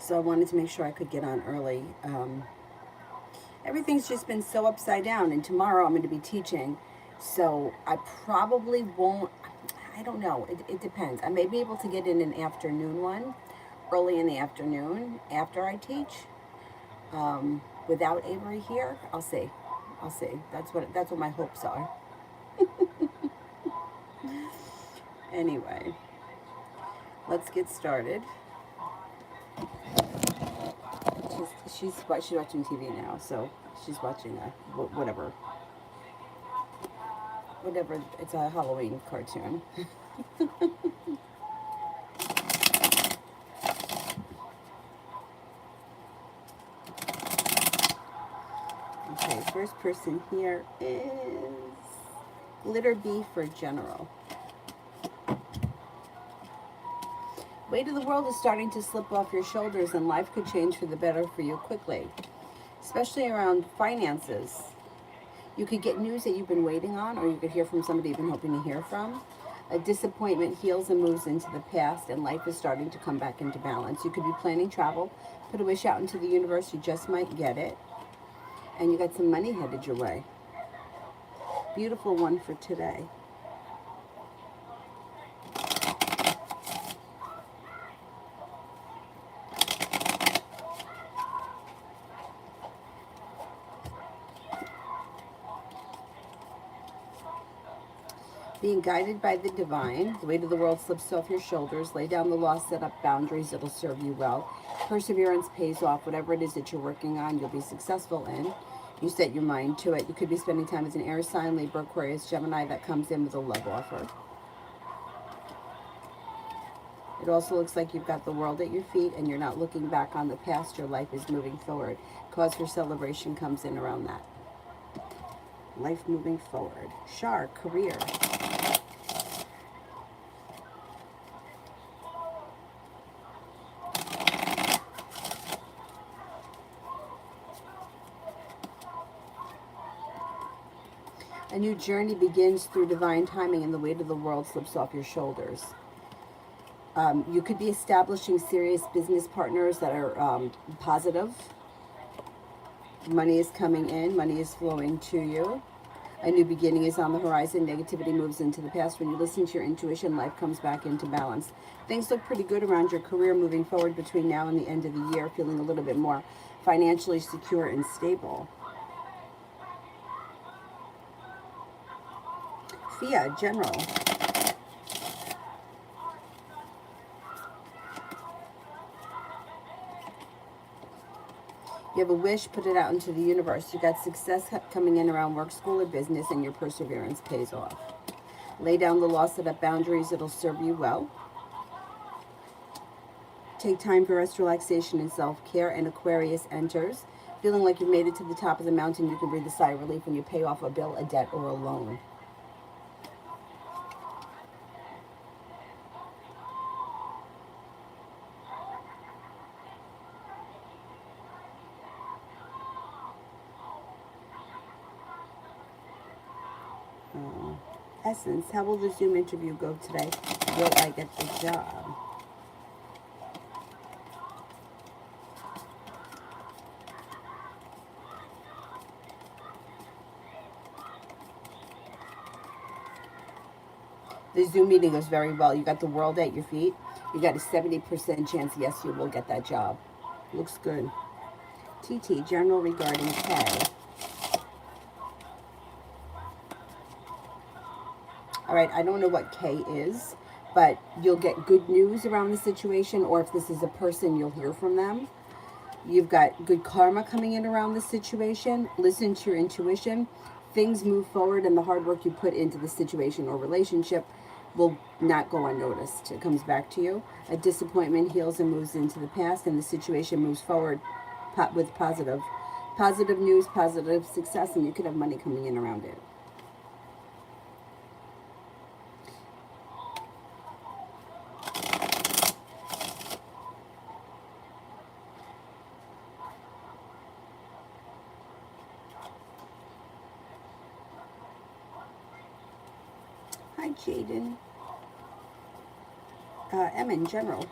So I wanted to make sure I could get on early. Everything's just been so upside down, and tomorrow I'm going to be teaching. So I probably won't, I don't know. It depends. I may be able to get in an afternoon one, early in the afternoon after I teach. Without Avery here, I'll see. I'll see. That's what my hopes are. Anyway, let's get started. She's watching TV now, so she's watching whatever. It's a Halloween cartoon. Okay, first person here is Glitter B for General. Weight of the world is starting to slip off your shoulders, and life could change for the better for you quickly, especially around finances. You could get news that you've been waiting on, or you could hear from somebody you've been hoping to hear from. A disappointment heals and moves into the past, and life is starting to come back into balance. You could be planning travel, put a wish out into the universe, you just might get it. And you got some money headed your way. Beautiful one for today. Being guided by the divine, the weight of the world slips off your shoulders. Lay down the law, set up boundaries, it'll serve you well. Perseverance pays off. Whatever it is that you're working on, you'll be successful in. You set your mind to it. You could be spending time with an air sign, Libra, Aquarius, Gemini that comes in with a love offer. It also looks like you've got the world at your feet and you're not looking back on the past. Your life is moving forward. Cause for celebration comes in around that. Life moving forward. Shark, career. A new journey begins through divine timing, and the weight of the world slips off your shoulders. You could be establishing serious business partners that are positive. Money is coming in, money is flowing to you. A new beginning is on the horizon. Negativity moves into the past. When you listen to your intuition, life comes back into balance. Things look pretty good around your career moving forward between now and the end of the year, feeling a little bit more financially secure and stable. Fia, General. You have a wish, put it out into the universe. You got success coming in around work, school, or business, and your perseverance pays off. Lay down the law, set up boundaries, it'll serve you well. Take time for rest, relaxation, and self-care, and Aquarius enters. Feeling like you've made it to the top of the mountain, you can breathe a sigh of relief when you pay off a bill, a debt, or a loan. Essence, how will the Zoom interview go today? Will I get the job? The Zoom meeting goes very well. You got the world at your feet. You got a 70% chance, yes, you will get that job. Looks good. TT, general regarding K. All right, I don't know what K is, but you'll get good news around the situation, or if this is a person, you'll hear from them. You've got good karma coming in around the situation. Listen to your intuition. Things move forward, and the hard work you put into the situation or relationship will not go unnoticed. It comes back to you. A disappointment heals and moves into the past, and the situation moves forward with positive news, positive success, and you could have money coming in around it. Hi, Jaden. Emma in general.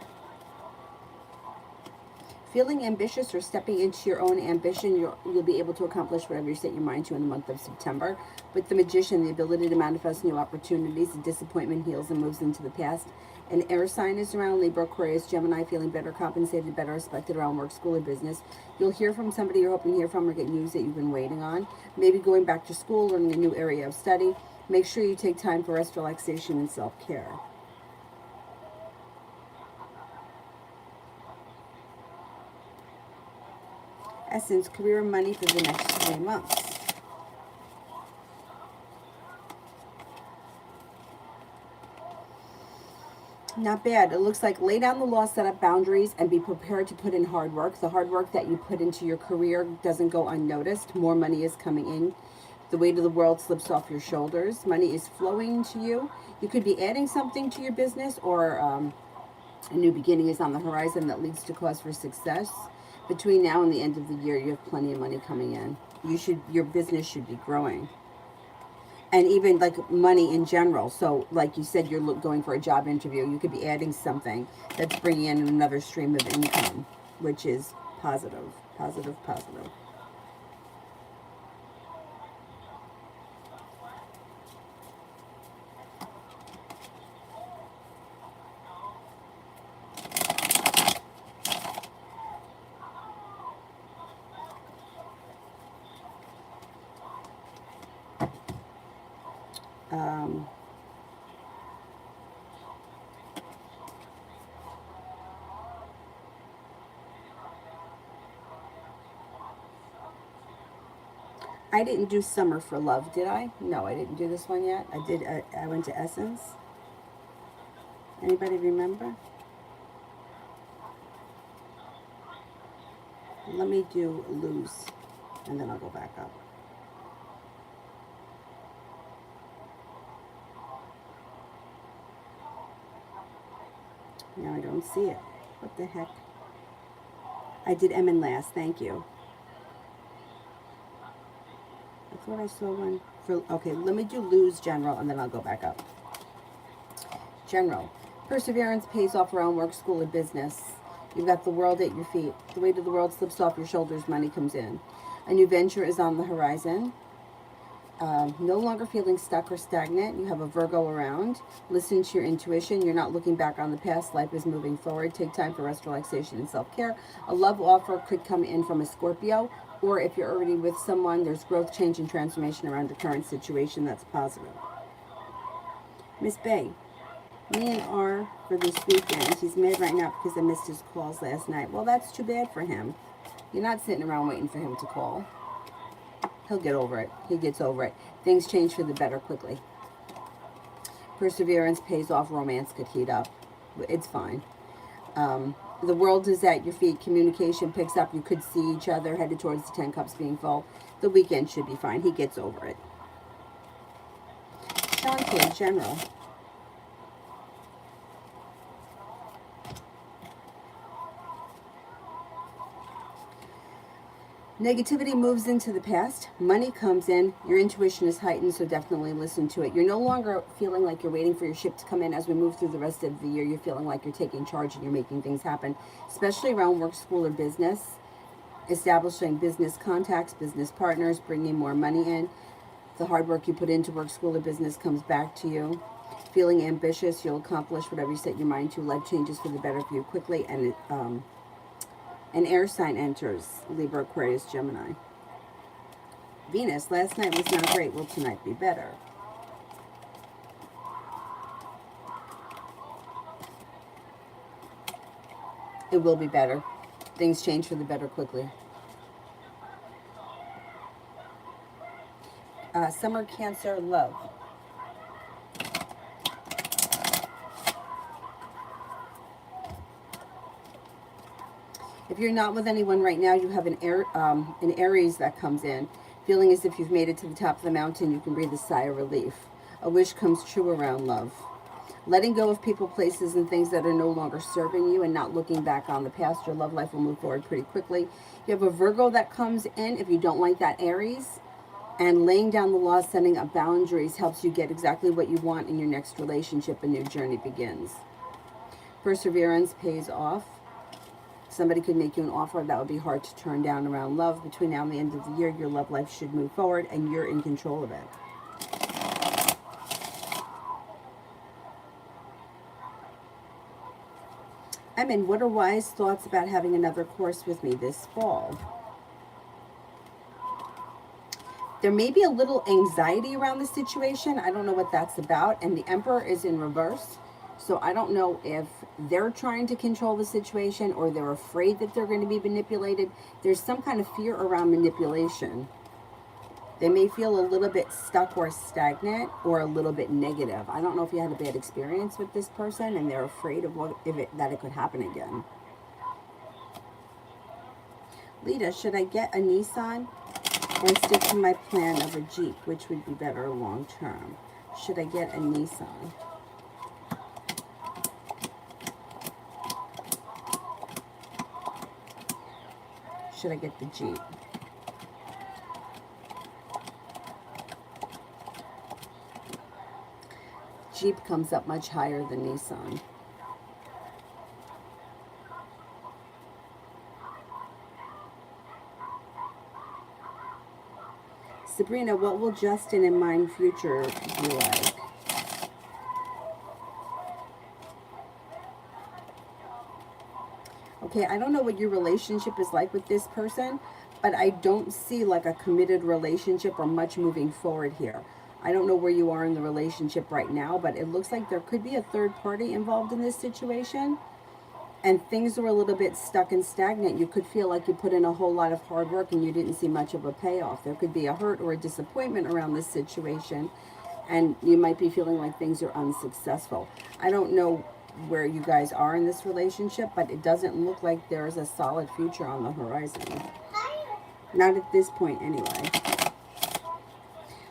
Feeling ambitious or stepping into your own ambition, you'll be able to accomplish whatever you set your mind to in the month of September. With the Magician, the ability to manifest new opportunities, the disappointment heals and moves into the past. An air sign is around, Libra, Aquarius, Gemini, feeling better compensated, better respected around work, school, or business. You'll hear from somebody you're hoping to hear from or get news that you've been waiting on. Maybe going back to school, learning a new area of study. Make sure you take time for rest, relaxation, and self-care. Essence, career and money for the next 3 months. Not bad. It looks like lay down the law, set up boundaries, and be prepared to put in hard work. The hard work that you put into your career doesn't go unnoticed. More money is coming in. The weight of the world slips off your shoulders. Money is flowing to you. You could be adding something to your business, or a new beginning is on the horizon that leads to cause for success. Between now and the end of the year, you have plenty of money coming in. Your business should be growing. And even like money in general. So like you said, you're going for a job interview. You could be adding something that's bringing in another stream of income, which is positive, positive, positive. I didn't do Summer for Love, did I? No, I didn't do this one yet. I did. I went to Essence. Anybody remember? Let me do Lose, and then I'll go back up. Now I don't see it. What the heck? I did M and Last. Thank you. I thought I saw one for, okay, let me do Lose General, and then I'll go back up. General. Perseverance pays off around work, school, and business. You've got the world at your feet. The weight of the world slips off your shoulders. Money comes in. A new venture is on the horizon. No longer feeling stuck or stagnant. You have a Virgo around. Listen to your intuition. You're not looking back on the past. Life is moving forward. Take time for rest, relaxation, and self-care. A love offer could come in from a Scorpio, or if you're already with someone, there's growth, change, and transformation around your current situation. That's positive. Miss Bay. Me and R for this weekend. He's mad right now because I missed his calls last night. Well, that's too bad for him. You're not sitting around waiting for him to call. He'll get over it. He gets over it. Things change for the better quickly. Perseverance pays off. Romance could heat up. It's fine. The world is at your feet. Communication picks up. You could see each other headed towards the 10 cups being full. The weekend should be fine. He gets over it. Shantae, General. Negativity moves into the past. Money comes in. Your intuition is heightened, so definitely listen to it. You're no longer feeling like you're waiting for your ship to come in. As we move through the rest of the year, you're feeling like you're taking charge and you're making things happen, especially around work, school, or business. Establishing business contacts, business partners, bringing more money in. The hard work you put into work, school, or business comes back to you. Feeling ambitious, you'll accomplish whatever you set your mind to. Life changes for the better for you quickly, and an air sign enters, Libra, Aquarius, Gemini. Venus, last night was not great. Will tonight be better? It will be better. Things change for the better quickly. Summer, Cancer, love. If you're not with anyone right now, you have an Aries that comes in. Feeling as if you've made it to the top of the mountain, you can breathe a sigh of relief. A wish comes true around love. Letting go of people, places, and things that are no longer serving you and not looking back on the past. Your love life will move forward pretty quickly. You have a Virgo that comes in if you don't like that Aries. And laying down the law, setting up boundaries helps you get exactly what you want in your next relationship. A new journey begins. Perseverance pays off. Somebody could make you an offer that would be hard to turn down around love. Between now and the end of the year, your love life should move forward and you're in control of it. Emin, what are wise thoughts about having another course with me this fall? There may be a little anxiety around the situation. I don't know what that's about. And the Emperor is in reverse. So I don't know if they're trying to control the situation or they're afraid that they're going to be manipulated. There's some kind of fear around manipulation. They may feel a little bit stuck or stagnant or a little bit negative. I don't know if you had a bad experience with this person and they're afraid of that it could happen again. Lita, should I get a Nissan or stick to my plan of a Jeep? Which would be better long term? Should I get a Nissan? Should I get the Jeep? Jeep comes up much higher than Nissan. Sabrina, what will Justin and mine future be like? Okay, I don't know what your relationship is like with this person, but I don't see like a committed relationship or much moving forward here. I don't know where you are in the relationship right now, but it looks like there could be a third party involved in this situation. And things are a little bit stuck and stagnant. You could feel like you put in a whole lot of hard work and you didn't see much of a payoff. There could be a hurt or a disappointment around this situation. And you might be feeling like things are unsuccessful. I don't know where you guys are in this relationship, but it doesn't look like there is a solid future on the horizon. Not at this point anyway.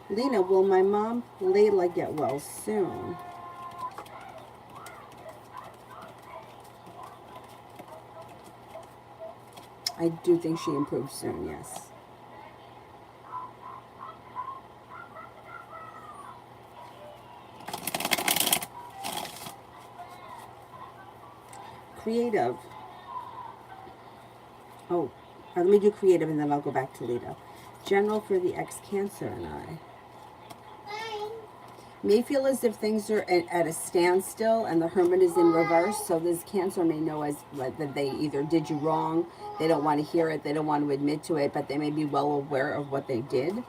Lena, will my mom, Layla, get well soon? I do think she improves soon, yes. Creative. Oh, let me do creative and then I'll go back to Lita. General for the ex-Cancer and I. May feel as if things are at a standstill and the Hermit is in reverse. So this Cancer may know as that they either did you wrong, they don't want to hear it, they don't want to admit to it, but they may be well aware of what they did.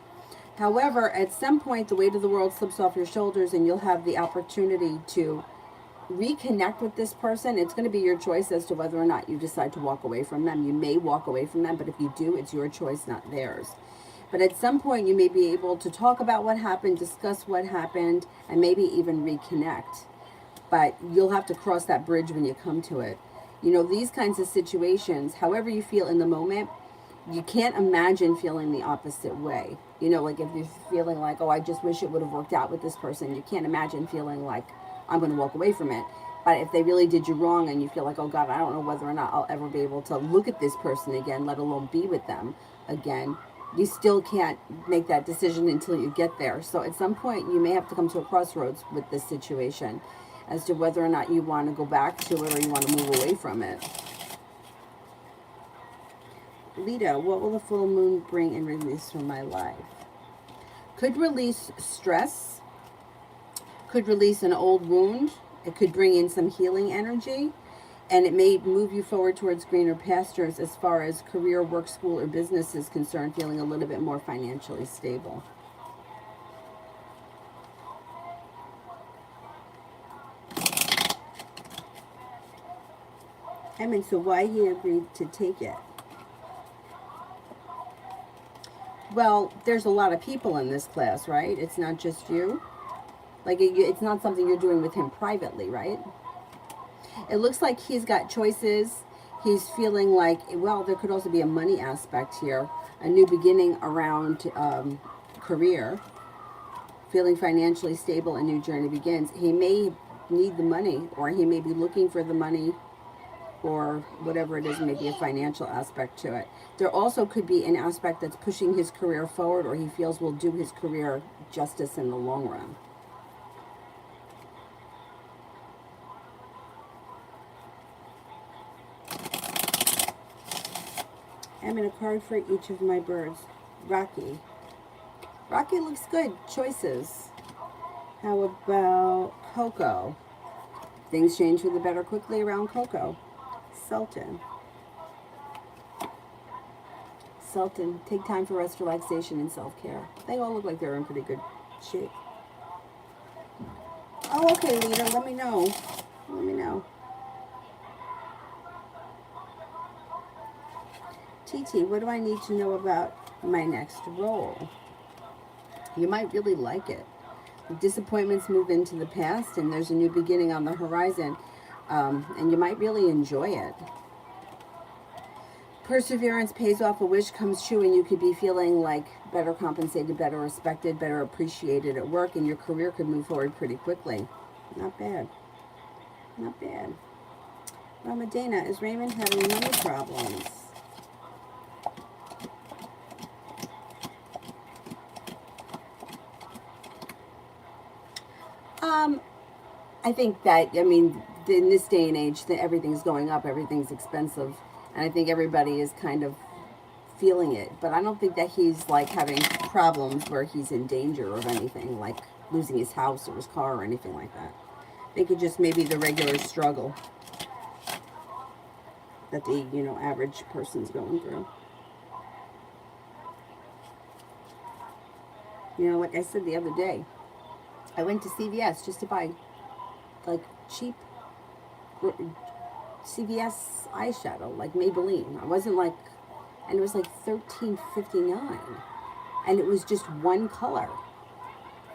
However, at some point, the weight of the world slips off your shoulders and you'll have the opportunity to reconnect with this person. It's going to be your choice as to whether or not you decide to walk away from them. You may walk away from them, but if you do, it's your choice, not theirs. But at some point, you may be able to talk about what happened, discuss what happened, and maybe even reconnect. But you'll have to cross that bridge when you come to it. You know, these kinds of situations, however you feel in the moment, you can't imagine feeling the opposite way. You know, like if you're feeling like, oh, I just wish it would have worked out with this person, you can't imagine feeling like, I'm going to walk away from it. But if they really did you wrong and you feel like, oh God, I don't know whether or not I'll ever be able to look at this person again, let alone be with them again, you still can't make that decision until you get there. So at some point, you may have to come to a crossroads with this situation as to whether or not you want to go back to it or you want to move away from it. Lita, what will the full moon bring and release from my life? Could release stress, could release an old wound, it could bring in some healing energy, and it may move you forward towards greener pastures as far as career, work, school, or business is concerned, feeling a little bit more financially stable. I mean, so why he agreed to take it? Well, there's a lot of people in this class, right? It's not just you. Like, it's not something you're doing with him privately, right? It looks like he's got choices. He's feeling like, well, there could also be a money aspect here. A new beginning around career. Feeling financially stable, a new journey begins. He may need the money, or he may be looking for the money, or whatever it is, maybe a financial aspect to it. There also could be an aspect that's pushing his career forward, or he feels will do his career justice in the long run. I'm in a card for each of my birds. Rocky. Rocky looks good. Choices. How about Coco? Things change for the better quickly around Coco. Sultan. Sultan. Take time for rest, relaxation, and self-care. They all look like they're in pretty good shape. Oh, okay, Lita. Let me know. Let me know. TT, what do I need to know about my next role? You might really like it. Disappointments move into the past, and there's a new beginning on the horizon, and you might really enjoy it. Perseverance pays off, a wish comes true, and you could be feeling like better compensated, better respected, better appreciated at work, and your career could move forward pretty quickly. Not bad. Not bad. Ramadana, is Raymond having money problems? I think that, I mean, in this day and age, everything's going up, everything's expensive, and I think everybody is kind of feeling it. But I don't think that he's like having problems where he's in danger of anything, like losing his house or his car or anything like that. I think it just maybe the regular struggle that the, average person's going through. Like I said the other day, I went to CVS just to buy like cheap CVS eyeshadow, like Maybelline. I wasn't like, and it was like $13.59, and it was just one color.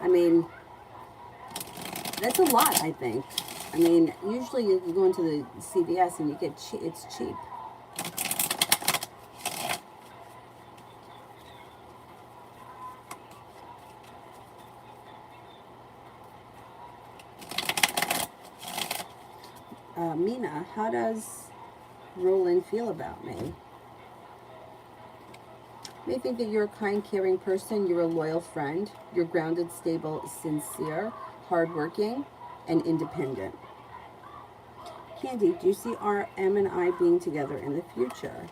I mean, that's a lot, I think. I mean, usually you go into the CVS and you get it's cheap. Mina, how does Roland feel about me? You may think that you're a kind, caring person, you're a loyal friend, you're grounded, stable, sincere, hardworking, and independent. Candy, do you see RM and I being together in the future?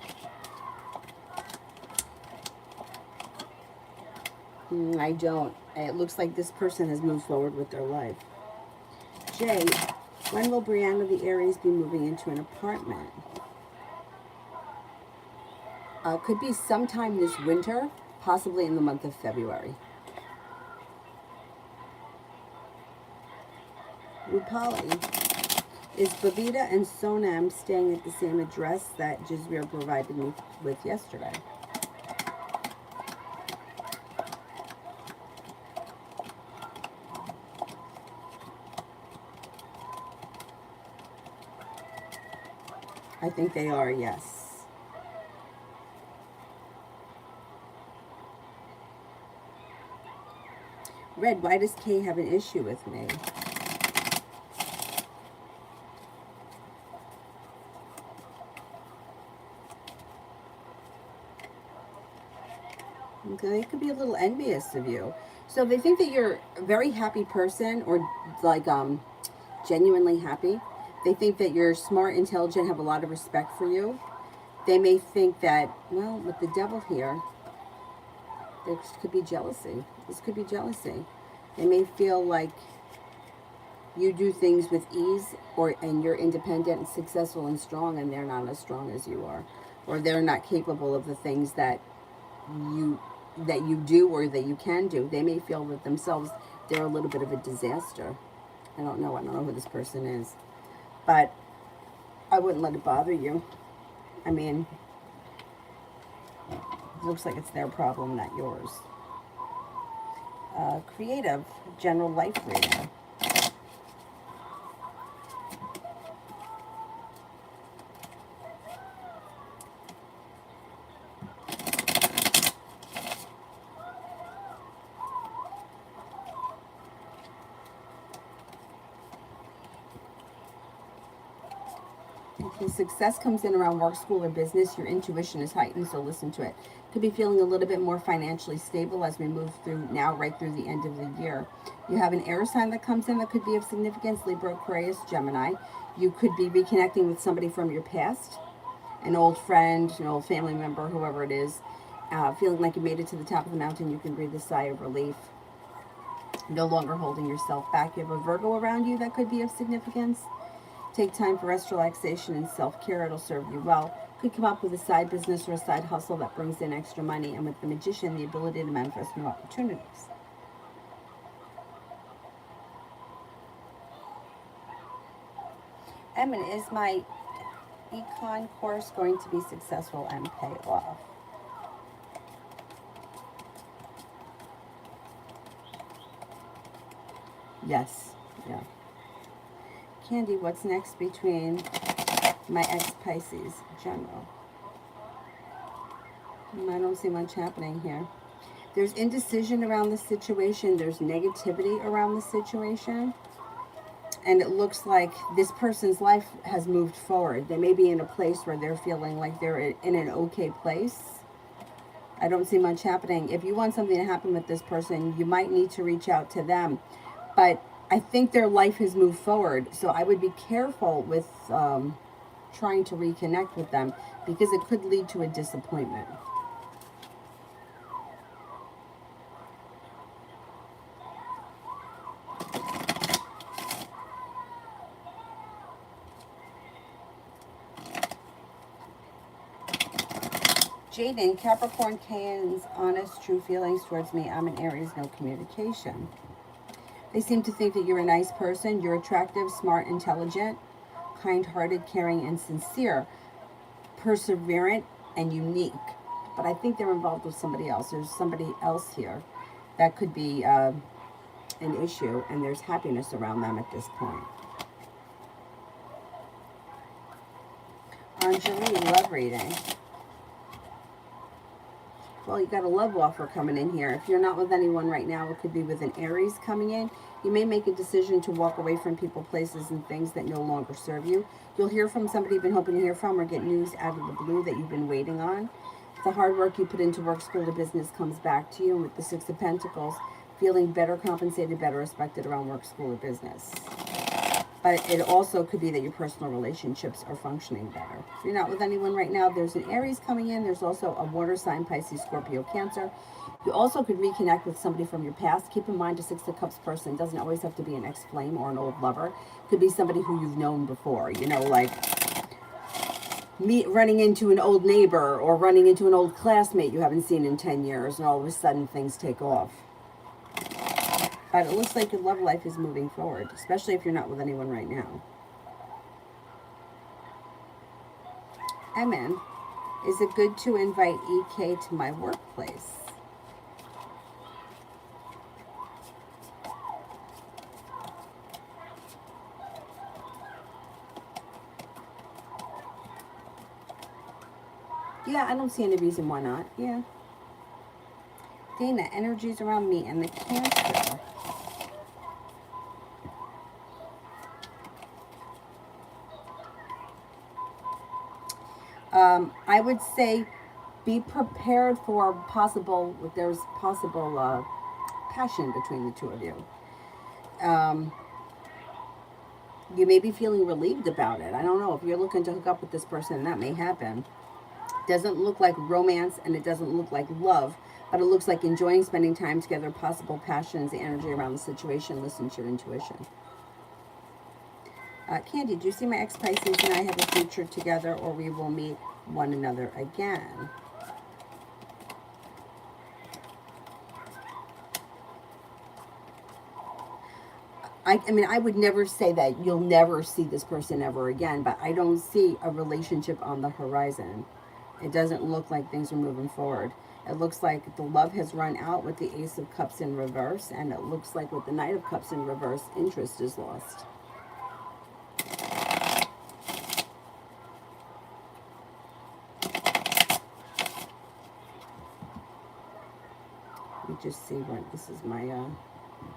I don't. It looks like this person has moved forward with their life. Jay, when will Brianna the Aries be moving into an apartment? Could be sometime this winter, possibly in the month of February. Rupali, is Babita and Sonam staying at the same address that Jazveer provided me with yesterday? I think they are, yes. Red, why does Kay have an issue with me? Okay, they could be a little envious of you. So they think that you're a very happy person, or like genuinely happy. They think that you're smart, intelligent, have a lot of respect for you. They may think that, well, with the devil here, there could be jealousy. This could be jealousy. They may feel like you do things with ease, and you're independent and successful and strong, and they're not as strong as you are, or they're not capable of the things that you do or that you can do. They may feel that themselves they're a little bit of a disaster. I don't know who this person is, but I wouldn't let it bother you. I mean, it looks like it's their problem, not yours. Creative, general life reading. Okay, success comes in around work, school, or business. Your intuition is heightened, so listen to it. Could be feeling a little bit more financially stable as we move through now, right through the end of the year. You have an air sign that comes in that could be of significance, Libra, Aquarius, Gemini. You could be reconnecting with somebody from your past, an old friend, an old family member, whoever it is, feeling like you made it to the top of the mountain, you can breathe a sigh of relief. No longer holding yourself back. You have a Virgo around you that could be of significance. Take time for rest, relaxation, and self-care. It'll serve you well. Could come up with a side business or a side hustle that brings in extra money. And with the Magician, the ability to manifest new opportunities. Emin, is my econ course going to be successful and pay off? Yes. Yeah. Candy, what's next between my ex-Pisces? General. I don't see much happening here. There's indecision around the situation. There's negativity around the situation. And it looks like this person's life has moved forward. They may be in a place where they're feeling like they're in an okay place. I don't see much happening. If you want something to happen with this person, you might need to reach out to them. But I think their life has moved forward. So I would be careful with trying to reconnect with them because it could lead to a disappointment. Jaden, Capricorn Cain's honest, true feelings towards me. I'm an Aries, no communication. They seem to think that you're a nice person. You're attractive, smart, intelligent, kind-hearted, caring, and sincere, perseverant, and unique. But I think they're involved with somebody else. There's somebody else here that could be an issue, and there's happiness around them at this point. Anjali, love reading. Well, you got a love offer coming in here. If you're not with anyone right now, it could be with an Aries coming in. You may make a decision to walk away from people, places, and things that no longer serve you. You'll hear from somebody you've been hoping to hear from or get news out of the blue that you've been waiting on. The hard work you put into work, school, or business comes back to you. And with the Six of Pentacles, feeling better compensated, better respected around work, school, or business. But it also could be that your personal relationships are functioning better. If you're not with anyone right now, there's an Aries coming in. There's also a water sign, Pisces, Scorpio, Cancer. You also could reconnect with somebody from your past. Keep in mind, a Six of Cups person doesn't always have to be an ex-flame or an old lover. It could be somebody who you've known before. You know, like running into an old neighbor or running into an old classmate you haven't seen in 10 years, and all of a sudden things take off. But it looks like your love life is moving forward, especially if you're not with anyone right now. Emin, is it good to invite EK to my workplace? Yeah, I don't see any reason why not. Yeah. Dana, energies around me and the Cancer. I would say be prepared for there's possible passion between the two of you. You may be feeling relieved about it. I don't know. If you're looking to hook up with this person, that may happen. Doesn't look like romance and it doesn't look like love, but it looks like enjoying spending time together, possible passions, the energy around the situation. Listen to your intuition. Candy, do you see my ex-Pisces and I have a future together, or we will meet one another again? I mean, I would never say that you'll never see this person ever again, but I don't see a relationship on the horizon. It doesn't look like things are moving forward. It looks like the love has run out with the Ace of Cups in reverse, and it looks like with the Knight of Cups in reverse, interest is lost. Let me just see what this is. My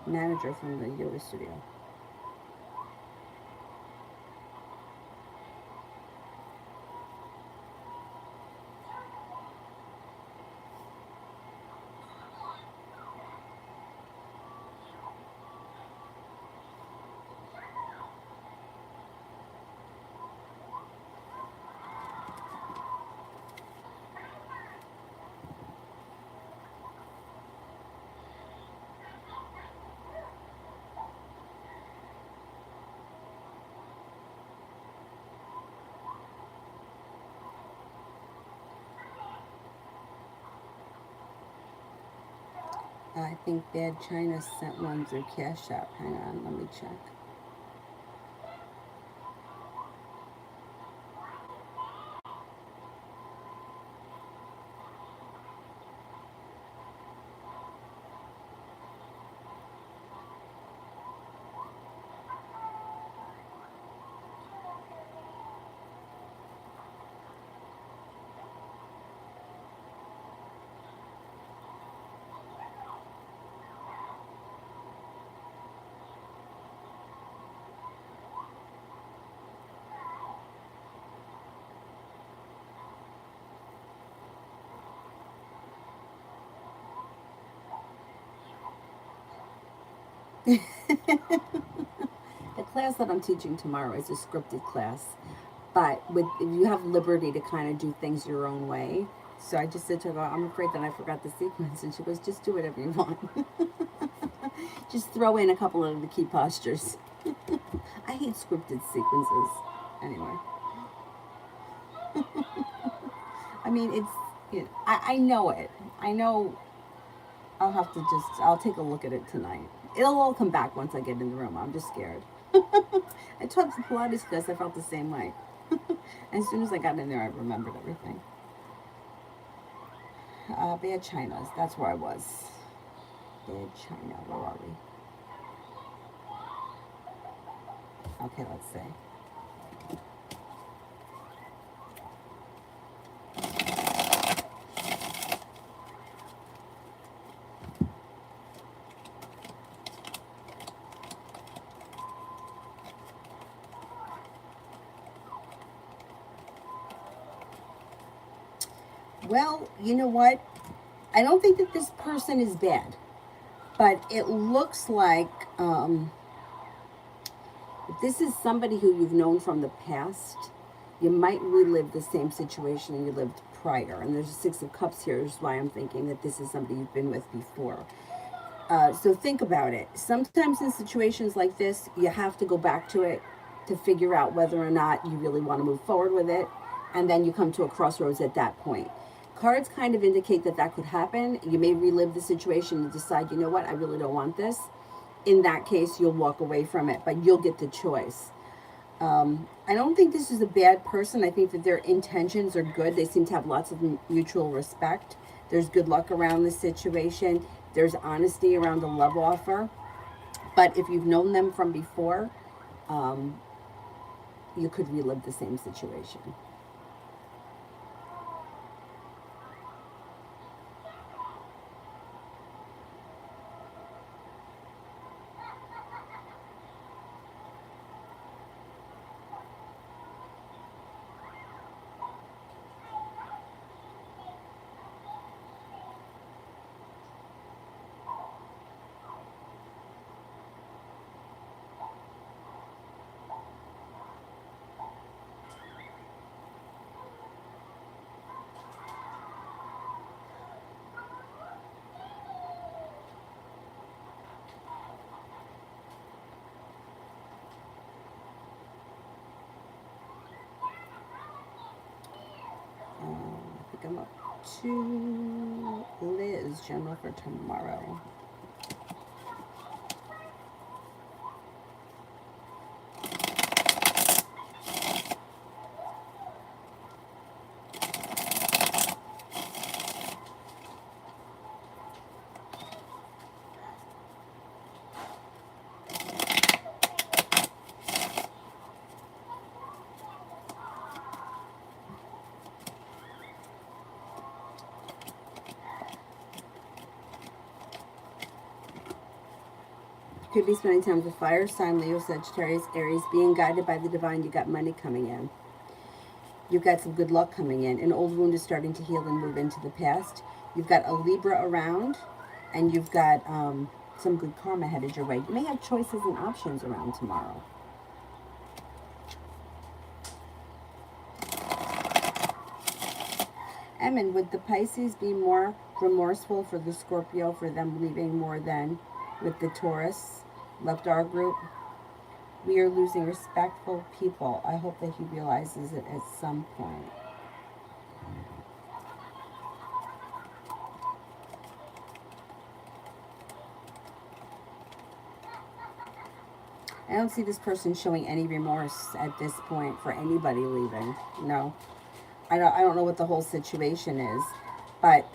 manager from the yoga studio. I think Bad China sent one through Cash App. Hang on, let me check. The class that I'm teaching tomorrow is a scripted class, but with you have liberty to kind of do things your own way. So I just said to her, I'm afraid that I forgot the sequence, and she goes, just do whatever you want. Just throw in a couple of the key postures. I hate scripted sequences. Anyway, I mean, it's, you know, I know it. I know I'll have to just, I'll take a look at it tonight. It'll all come back once I get in the room. I'm just scared. I taught the Pilates class, I felt the same way. As soon as I got in there, I remembered everything. Bad China's, that's where I was. Bad China, where are we? Okay, let's see. Well, you know what? I don't think that this person is bad, but it looks like if this is somebody who you've known from the past, you might relive the same situation you lived prior. And there's a Six of Cups here, which is why I'm thinking that this is somebody you've been with before. So think about it. Sometimes in situations like this, you have to go back to it to figure out whether or not you really want to move forward with it. And then you come to a crossroads at that point. Cards kind of indicate that that could happen. You may relive the situation and decide, you know what, I really don't want this. In that case, you'll walk away from it, but you'll get the choice. I don't think this is a bad person. I think that their intentions are good. They seem to have lots of mutual respect. There's good luck around the situation. There's honesty around the love offer. But if you've known them from before, um, you could relive the same situation. I think I'm up to Liz, general for tomorrow. Could be spending time with fire sign, Leo, Sagittarius, Aries, being guided by the divine. You got money coming in. You've got some good luck coming in. An old wound is starting to heal and move into the past. You've got a Libra around, and you've got some good karma headed your way. You may have choices and options around tomorrow. And would the Pisces be more remorseful for the Scorpio for them leaving more than with the Taurus left our group? We are losing respectful people. I hope that he realizes it at some point. I don't see this person showing any remorse at this point for anybody leaving. No. I don't know what the whole situation is, but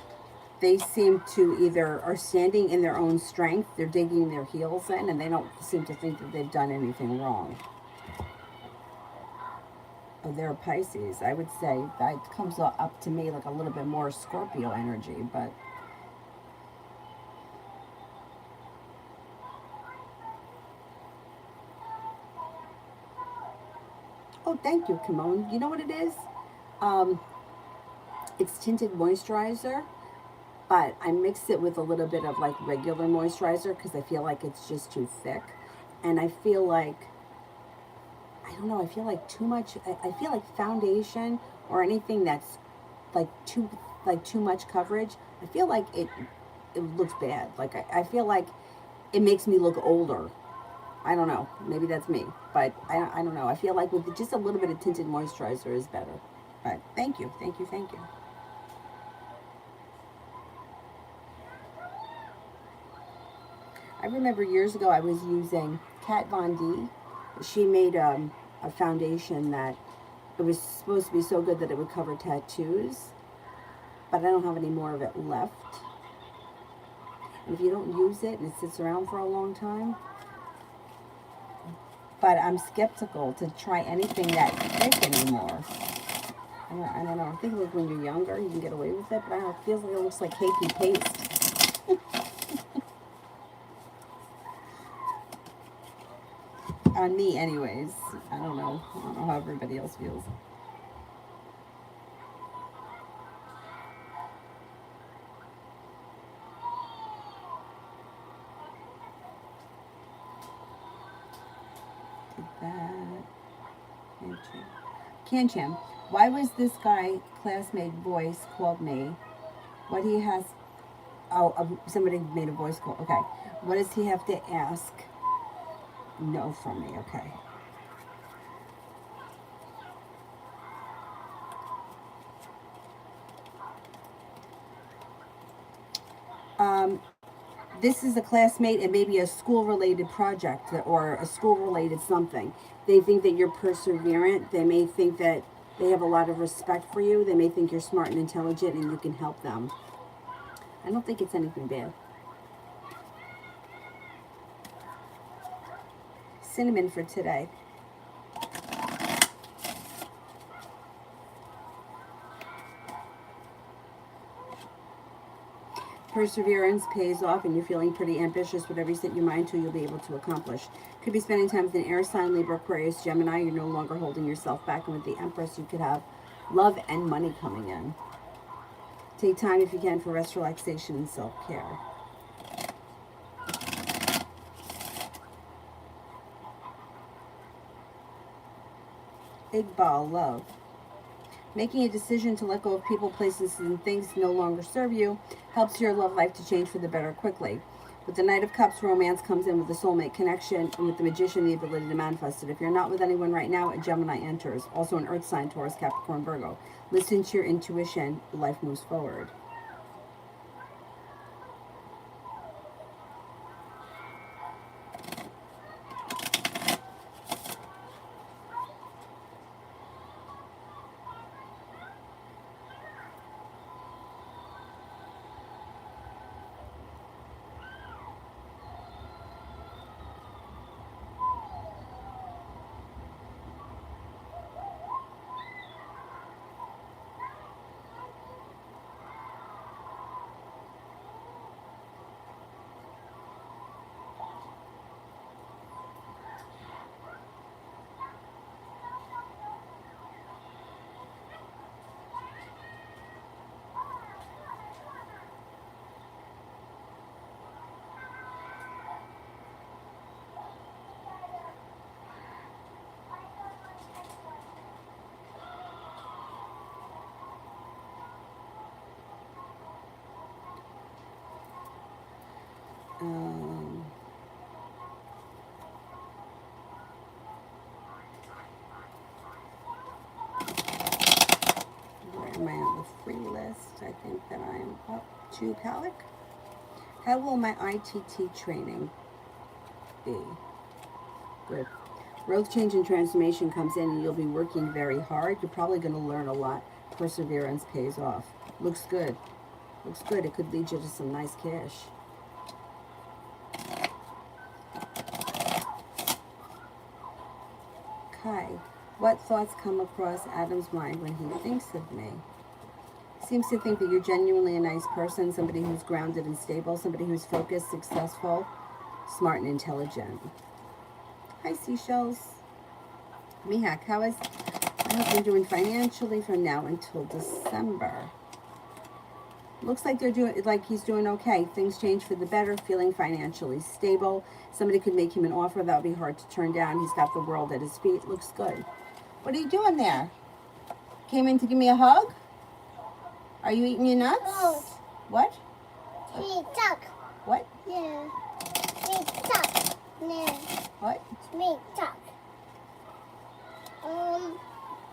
they seem to either are standing in their own strength, they're digging their heels in, and they don't seem to think that they've done anything wrong. Oh, they're a Pisces. I would say that comes up to me like a little bit more Scorpio energy, but oh, thank you, Kimon. You know what it is? Um, it's tinted moisturizer, but I mix it with a little bit of like regular moisturizer because I feel like it's just too thick. And I feel like, I don't know, I feel like too much, I feel like foundation or anything that's like too much coverage, I feel like it looks bad. Like I feel like it makes me look older. I don't know. Maybe that's me, but I don't know. I feel like with just a little bit of tinted moisturizer is better. But thank you, thank you, thank you. I remember years ago I was using Kat Von D. She made a foundation that it was supposed to be so good that it would cover tattoos, but I don't have any more of it left. And if you don't use it and it sits around for a long time, but I'm skeptical to try anything that thick anymore. I don't know. I think like when you're younger, you can get away with it, but I don't know. It feels like it looks like cakey paste. On me, anyways. I don't know. I don't know how everybody else feels. Did that. Kancham. Why was this guy, classmate voice, called me? What he has. Oh, somebody made a voice call. Okay. What does he have to ask? No from me. Okay. Um, this is a classmate and maybe a school related project or a school related something. They think that you're perseverant. They may think that they have a lot of respect for you. They may think you're smart and intelligent and you can help them. I don't think it's anything bad. Cinnamon for today. Perseverance pays off and you're feeling pretty ambitious. Whatever you set your mind to, you'll be able to accomplish. Could be spending time with an air sign, Libra, Aquarius, Gemini. You're no longer holding yourself back. And with the Empress, you could have love and money coming in. Take time if you can for rest, relaxation, and self-care. Iqbal, love. Making a decision to let go of people, places, and things no longer serve you helps your love life to change for the better quickly. With the Knight of Cups, romance comes in with the soulmate connection, and with the Magician, the ability to manifest it. If you're not with anyone right now, a Gemini enters. Also an Earth sign, Taurus, Capricorn, Virgo. Listen to your intuition. Life moves forward. Um, where am I on the free list? I think that I'm up to Palic. How will my ITT training be? Good. Growth, change, and transformation comes in, and you'll be working very hard. You're probably going to learn a lot. Perseverance pays off. Looks good. Looks good. It could lead you to some nice cash. Okay. What thoughts come across Adam's mind when he thinks of me? Seems to think that you're genuinely a nice person, somebody who's grounded and stable, somebody who's focused, successful, smart, and intelligent. Hi, seashells. Mihak, how is my husband doing financially from now until December? Looks like he's doing okay. Things change for the better, feeling financially stable. Somebody could make him an offer that would be hard to turn down. He's got the world at his feet. Looks good. What are you doing there? Came in to give me a hug? Are you eating your nuts? No. What? Me duck. What? Yeah. Me duck. Yeah. What? Me duck.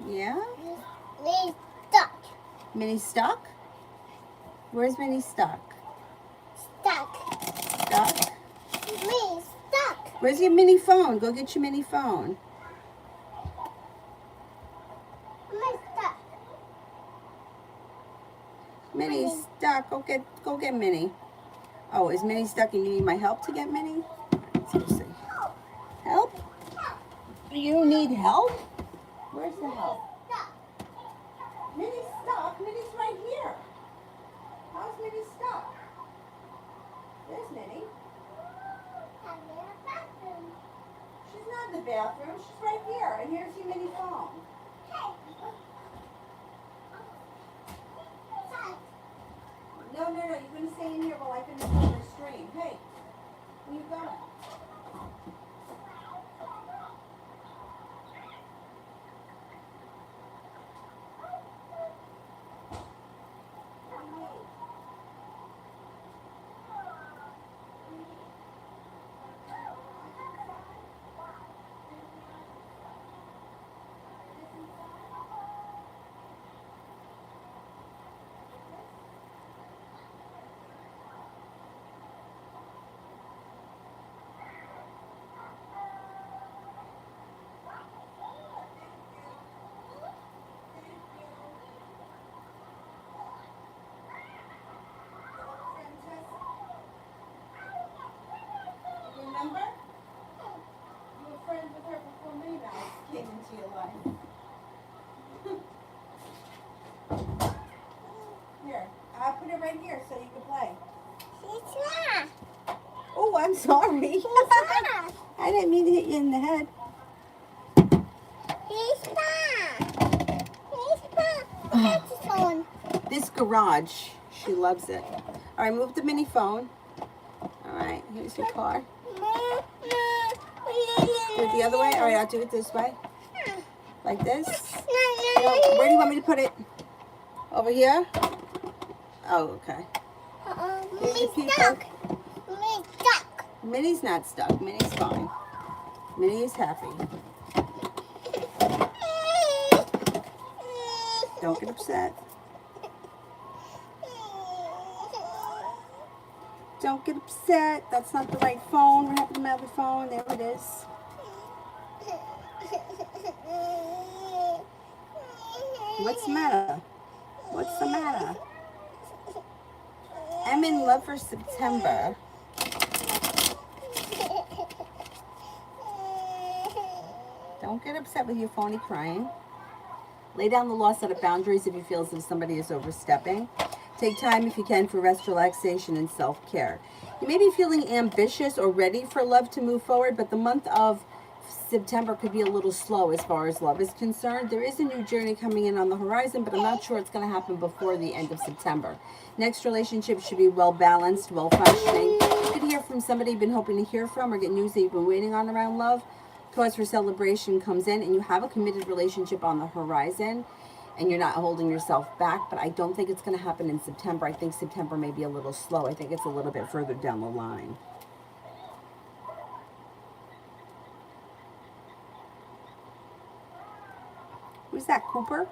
Yeah? Me duck. Minnie stuck? Where's Minnie stuck? Stuck. Stuck? Me stuck. Where's your mini phone? Go get your mini phone. Me stuck. Minnie's stuck. Go get Minnie. Oh, is Minnie stuck and you need my help to get Minnie? Let's go see. Help? You need help? Where's the help? Minnie's stuck. Minnie's right here. How's Minnie stuck? There's Minnie. She's not in the bathroom. She's right here. And here's your mini phone. No. You're going to stay in here while I finish the stream. Hey, where you going? Remember? You were friends with her before me now came into your life. Here, I'll put it right here so you can play. Oh, I'm sorry. I didn't mean to hit you in the head. This garage, she loves it. All right, move the mini phone. All right, here's your car. Do it the other way? All right, I'll do it this way. Like this? No, where do you want me to put it? Over here? Oh, okay. Me stuck. Me stuck. Minnie's not stuck. Minnie's fine. Minnie is happy. Don't get upset. Don't get upset. That's not the right phone. What happened to my other phone? There it is. What's the matter? What's the matter? I'm in love for September. Don't get upset with your phony crying. Lay down the law, set up boundaries if you feel as if somebody is overstepping. Take time if you can for rest, relaxation, and self-care. You may be feeling ambitious or ready for love to move forward, but the month of September could be a little slow as far as love is concerned. There is a new journey coming in on the horizon, but I'm not sure it's going to happen before the end of September. Next relationship should be well-balanced, well-functioning. You could hear from somebody you've been hoping to hear from or get news that you've been waiting on around love. Cause for celebration comes in, and you have a committed relationship on the horizon, and you're not holding yourself back, but I don't think it's going to happen in September. I think September may be a little slow. I think it's a little bit further down the line. Who's that, Cooper?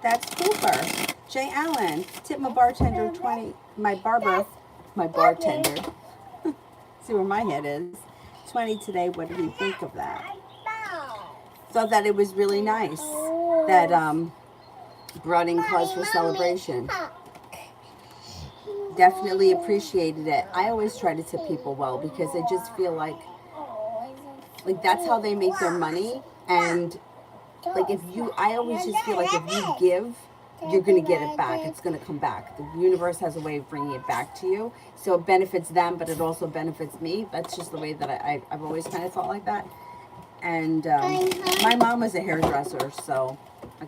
That's Cooper. Jay Allen. Tip my bartender 20. My barber. My bartender. See where my head is. 20 today. What do you think of that? Thought that it was really nice that brought in cause for celebration. Definitely appreciated it. I always try to tip people well because I just feel like that's how they make their money. And like I always just feel like if you give, you're going to get it back. It's going to come back. The universe has a way of bringing it back to you. So it benefits them, but it also benefits me. That's just the way that I've always kind of thought like that. And my mom was a hairdresser, so I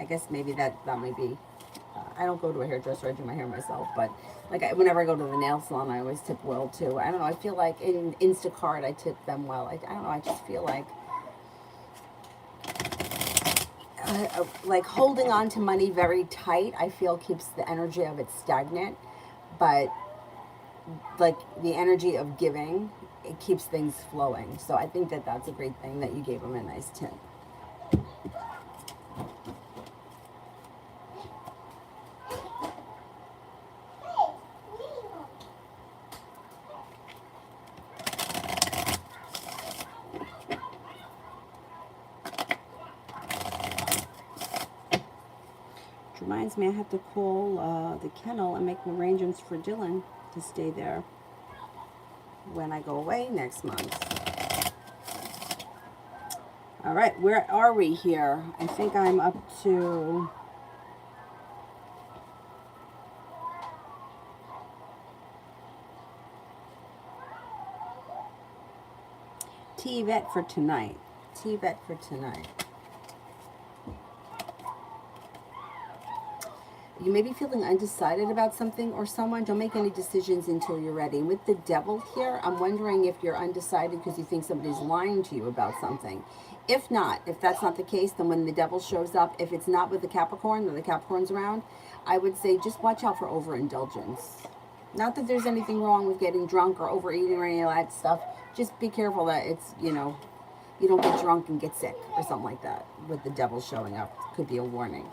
guess maybe that might be. I don't go to a hairdresser. I do my hair myself. But like whenever I go to the nail salon, I always tip well too. I don't know. I feel like in Instacart, I tip them well. I don't know. I just feel like holding on to money very tight. I feel keeps the energy of it stagnant, but like the energy of giving, it keeps things flowing. So I think that that's a great thing that you gave them a nice tip. Reminds me, I have to call the kennel and make arrangements for Dylan to stay there when I go away next month. All right, where are we here? I think I'm up to... T-Vet for tonight. T-Vet for tonight. You may be feeling undecided about something or someone. Don't make any decisions until you're ready. With the devil here, I'm wondering if you're undecided because you think somebody's lying to you about something. If that's not the case, then when the devil shows up, if it's not with the Capricorn or the Capricorn's around, I would say just watch out for overindulgence. Not that there's anything wrong with getting drunk or overeating or any of that stuff. Just be careful that it's, you don't get drunk and get sick or something like that. With the devil showing up, could be a warning.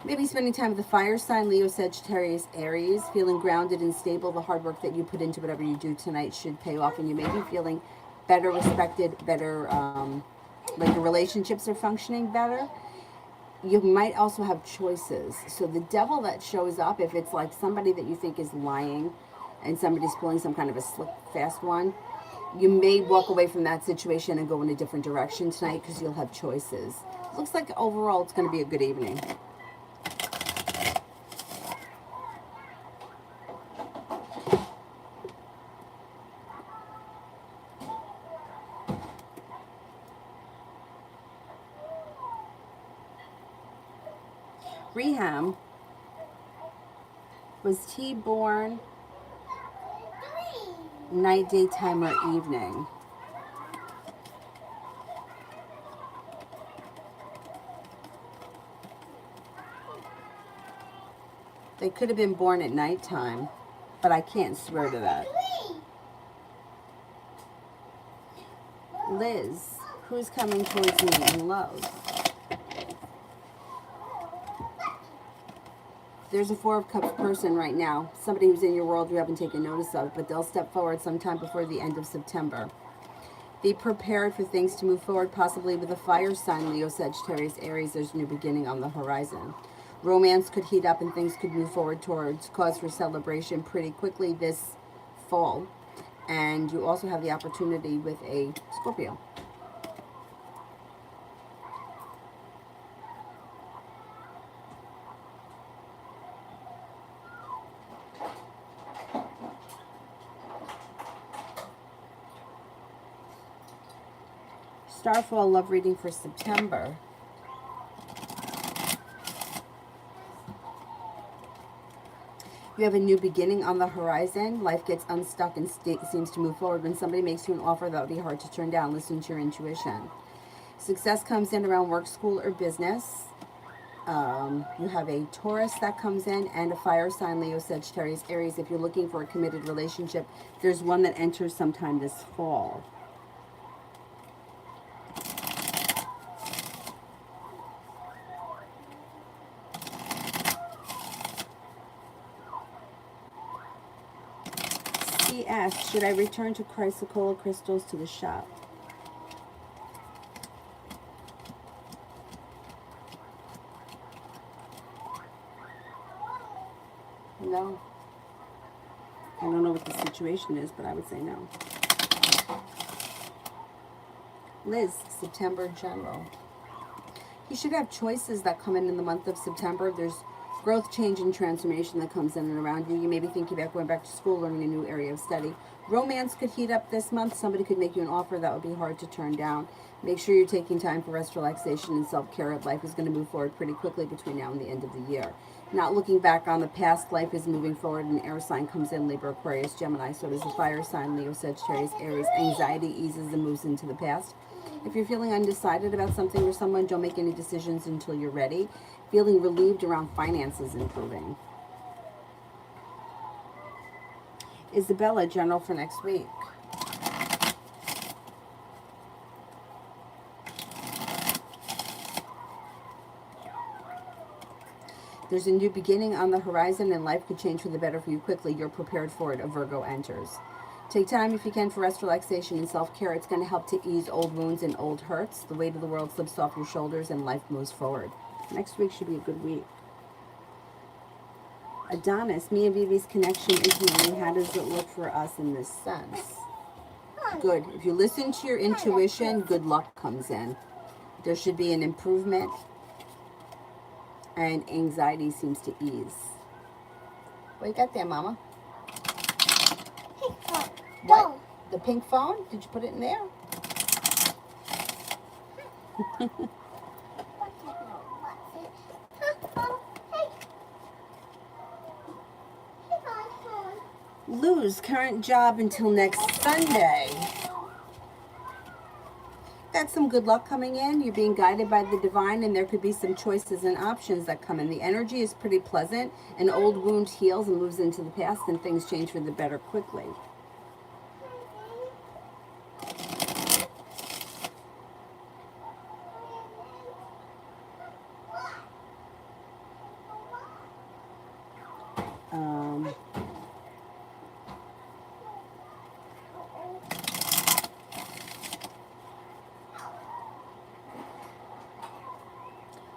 Maybe spending time with the fire sign, Leo, Sagittarius, Aries, feeling grounded and stable. The hard work that you put into whatever you do tonight should pay off, and you may be feeling better respected, better, like the relationships are functioning better. You might also have choices. So the devil that shows up, if it's like somebody that you think is lying and somebody's pulling some kind of a slick, fast one, you may walk away from that situation and go in a different direction tonight because you'll have choices. Looks like overall it's going to be a good evening. Reham, was T born night, daytime, or evening? They could have been born at nighttime, but I can't swear to that. Liz, who's coming towards me in love? There's a Four of Cups person right now, somebody who's in your world you haven't taken notice of, but they'll step forward sometime before the end of September. Be prepared for things to move forward, possibly with a fire sign, Leo, Sagittarius, Aries. There's a new beginning on the horizon. Romance could heat up and things could move forward towards cause for celebration pretty quickly this fall. And you also have the opportunity with a Scorpio. Starfall love reading for September. You have a new beginning on the horizon. Life gets unstuck and seems to move forward. When somebody makes you an offer that would be hard to turn down, listen to your intuition. Success comes in around work, school, or business. You have a Taurus that comes in and a fire sign, Leo, Sagittarius, Aries. If you're looking for a committed relationship, there's one that enters sometime this fall. Lee asks, should I return to chrysocolla crystals to the shop? No. I don't know what the situation is, but I would say no. Liz, September general. You should have choices that come in the month of September. There's growth, change, and transformation that comes in and around you. You may be thinking about going back to school, learning a new area of study. Romance could heat up this month. Somebody could make you an offer that would be hard to turn down. Make sure you're taking time for rest, relaxation, and self-care. Life is going to move forward pretty quickly between now and the end of the year. Not looking back on the past, life is moving forward. An air sign comes in, Libra, Aquarius, Gemini. So does a fire sign, Leo, Sagittarius, Aries. Anxiety eases and moves into the past. If you're feeling undecided about something or someone, don't make any decisions until you're ready. Feeling relieved around finances improving. Isabella, general for next week. There's a new beginning on the horizon and life could change for the better for you quickly. You're prepared for it. A Virgo enters. Take time if you can for rest, relaxation, and self-care. It's going to help to ease old wounds and old hurts. The weight of the world slips off your shoulders and life moves forward. Next week should be a good week. Adonis, me and Vivi's connection intimately. How does it look for us in this sense? Good. If you listen to your intuition, good luck comes in. There should be an improvement. And anxiety seems to ease. What you got there, Mama? What? The pink phone? Did you put it in there? Lose current job until next Sunday. Got some good luck coming in. You're being guided by the divine, and there could be some choices and options that come in. The energy is pretty pleasant. An old wound heals and moves into the past, and things change for the better quickly.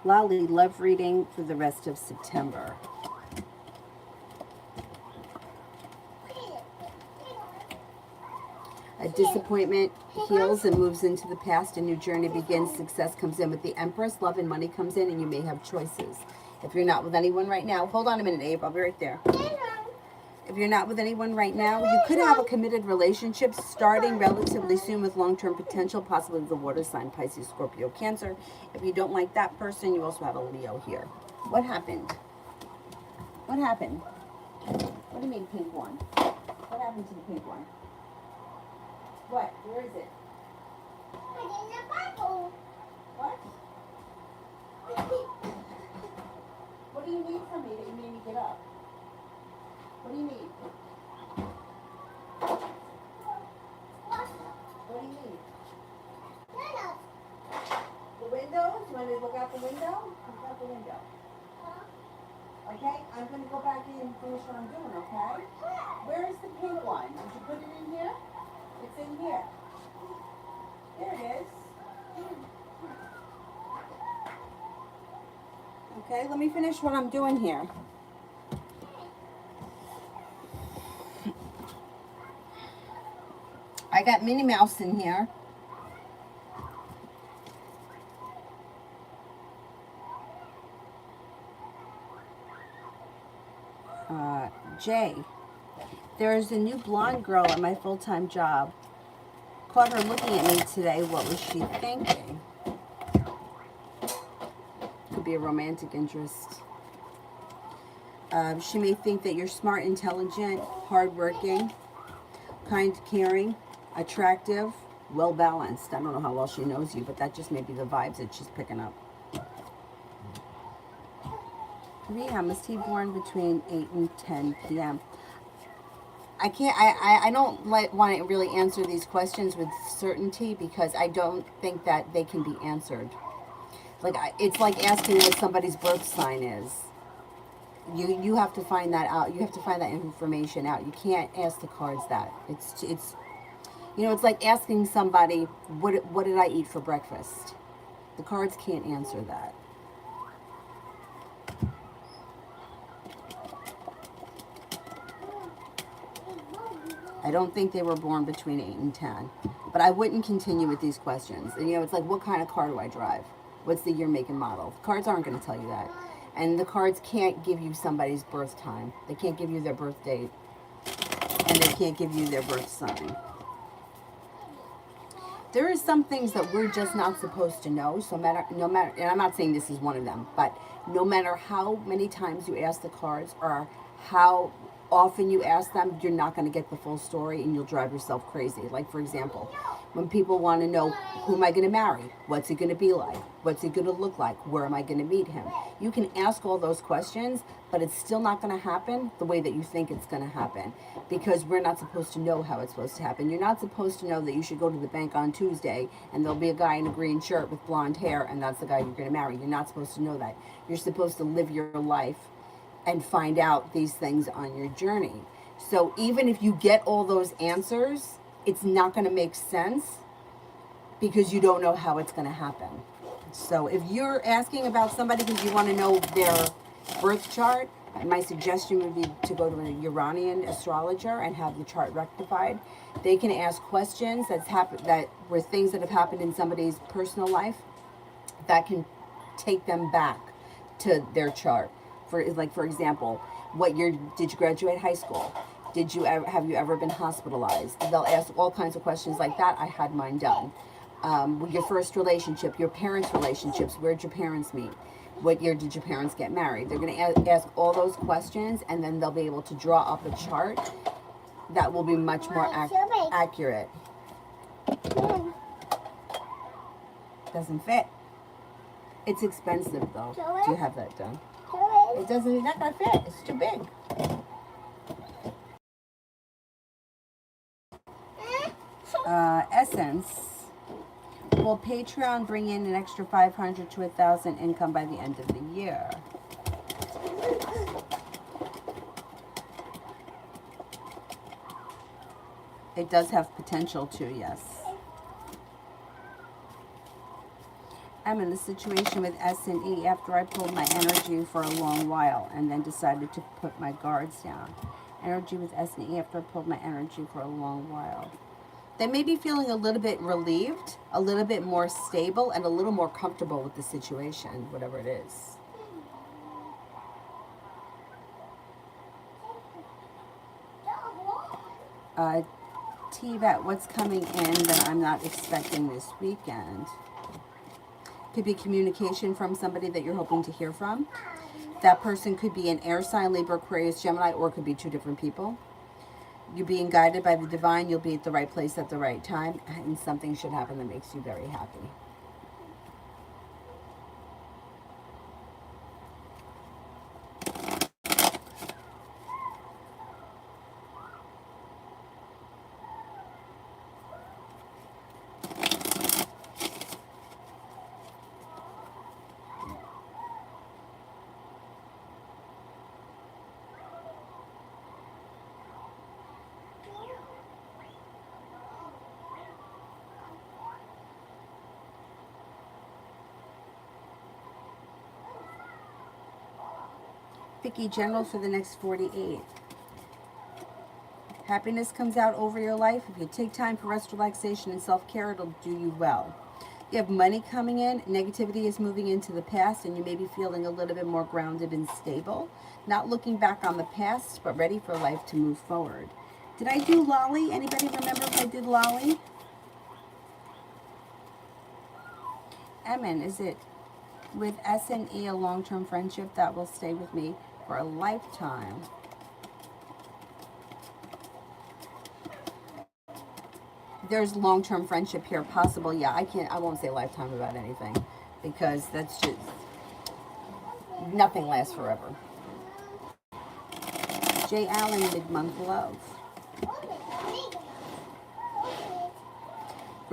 Lolly, love reading for the rest of September. A disappointment heals and moves into the past. A new journey begins. Success comes in with the Empress. Love and money comes in, and you may have choices. If you're not with anyone right now, hold on a minute, Abe. I'll be right there. If you're not with anyone right now, you could have a committed relationship starting relatively soon with long-term potential, possibly the water sign, Pisces, Scorpio, Cancer. If you don't like that person, you also have a Leo here. What happened? What happened? What do you mean pink one? What happened to the pink one? What? Where is it? What? What do you need from me that you made me get up? What do you need? What do you need? The windows? You want me to look out the window? Look out the window. Okay? I'm going to go back in and finish what I'm doing, okay? Where is the pink one? Did you put it in here? It's in here. There it is. Okay, let me finish what I'm doing here. I got Minnie Mouse in here. Jay, there's a new blonde girl at my full-time job. Caught her looking at me today. What was she thinking? Could be a romantic interest. She may think that you're smart, intelligent, hardworking, kind, caring, attractive, well-balanced. I don't know how well she knows you, but that just may be the vibes that she's picking up. Reham, is he born between 8 and 10 p.m.? I don't want to really answer these questions with certainty because I don't think that they can be answered. Like, it's like asking what somebody's birth sign is. You have to find that out. You have to find that information out. You can't ask the cards that. It's it's like asking somebody, what did I eat for breakfast? The cards can't answer that. I don't think they were born between 8 and 10. But I wouldn't continue with these questions. And, it's like, what kind of car do I drive? What's the year, make, and model? The cards aren't going to tell you that. And the cards can't give you somebody's birth time. They can't give you their birth date. And they can't give you their birth sign. There are some things that we're just not supposed to know. So no matter, and I'm not saying this is one of them, but no matter how many times you ask the cards or how often you ask them, you're not going to get the full story and you'll drive yourself crazy. Like, for example, when people want to know, who am I going to marry? What's he going to be like? What's he going to look like? Where am I going to meet him? You can ask all those questions, but it's still not going to happen the way that you think it's going to happen, because we're not supposed to know how it's supposed to happen. You're not supposed to know that you should go to the bank on Tuesday and there'll be a guy in a green shirt with blonde hair and that's the guy you're going to marry. You're not supposed to know that. You're supposed to live your life and find out these things on your journey. So even if you get all those answers, it's not going to make sense because you don't know how it's going to happen. So if you're asking about somebody because you want to know their birth chart, my suggestion would be to go to an Uranian astrologer and have the chart rectified. They can ask questions that were things that have happened in somebody's personal life that can take them back to their chart. For example, what year did you graduate high school? Have you ever been hospitalized? They'll ask all kinds of questions like that. I had mine done. Your first relationship, your parents' relationships, where'd your parents meet? What year did your parents get married? They're going to ask all those questions, and then they'll be able to draw up a chart that will be much more accurate. Doesn't fit. It's expensive, though, to have that done. It's not going to fit. It's too big. Essence. Will Patreon bring in an extra $500 to $1,000 income by the end of the year? It does have potential to, yes. I'm in a situation with S&E after I pulled my energy for a long while and then decided to put my guards down. Energy with S&E after I pulled my energy for a long while. They may be feeling a little bit relieved, a little bit more stable, and a little more comfortable with the situation, whatever it is. T-Vet, what's coming in that I'm not expecting this weekend? Could be communication from somebody that you're hoping to hear from. That person could be an air sign, Libra, Aquarius, Gemini, or it could be two different people. You're being guided by the divine. You'll be at the right place at the right time, and something should happen that makes you very happy. Vicky, general for the next 48. Happiness comes out over your life. If you take time for rest, relaxation, and self-care, it'll do you well. You have money coming in. Negativity is moving into the past, and you may be feeling a little bit more grounded and stable. Not looking back on the past, but ready for life to move forward. Did I do Lolly? Anybody remember if I did Lolly? Emin, is it with S&E a long-term friendship that will stay with me for a lifetime? There's long-term friendship here possible. Yeah, I won't say lifetime about anything because that's just, nothing lasts forever. Jay Allen, mid-month love.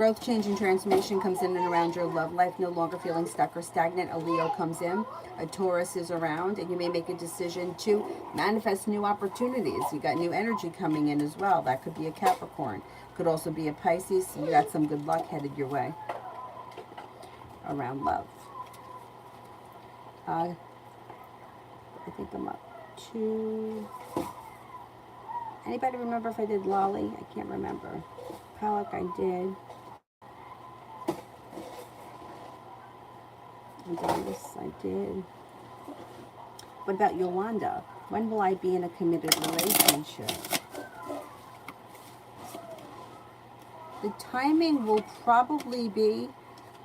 Growth, change, and transformation comes in and around your love life. No longer feeling stuck or stagnant. A Leo comes in. A Taurus is around. And you may make a decision to manifest new opportunities. You got new energy coming in as well. That could be a Capricorn. Could also be a Pisces. You got some good luck headed your way around love. I think I'm up to... Anybody remember if I did Lolly? I can't remember. Pollock, I did. Adonis, I did. What about Yolanda? When will I be in a committed relationship? The timing will probably be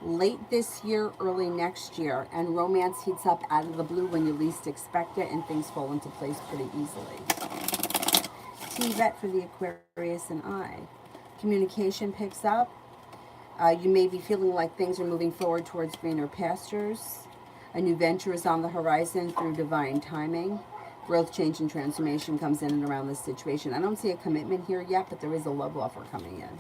late this year, early next year, and romance heats up out of the blue when you least expect it, and things fall into place pretty easily. T-Vet for the Aquarius and I. Communication picks up. You may be feeling like things are moving forward towards greener pastures. A new venture is on the horizon through divine timing. Growth, change, and transformation comes in and around this situation. I don't see a commitment here yet, but there is a love offer coming in.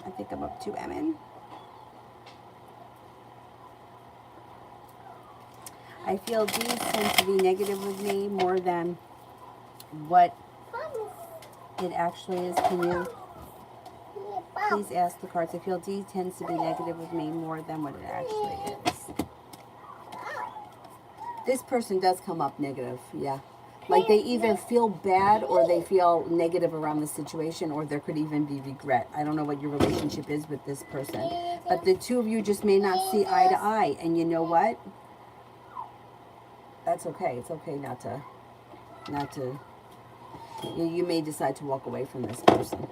I think I'm up to Emin. I feel these tend to be negative with me more than what it actually is. Can you please ask the cards? I feel D tends to be negative with me more than what it actually is. This person does come up negative, yeah. Like they either feel bad or they feel negative around the situation, or there could even be regret. I don't know what your relationship is with this person, but the two of you just may not see eye to eye. And you know what? That's okay. It's okay not to, you may decide to walk away from this person.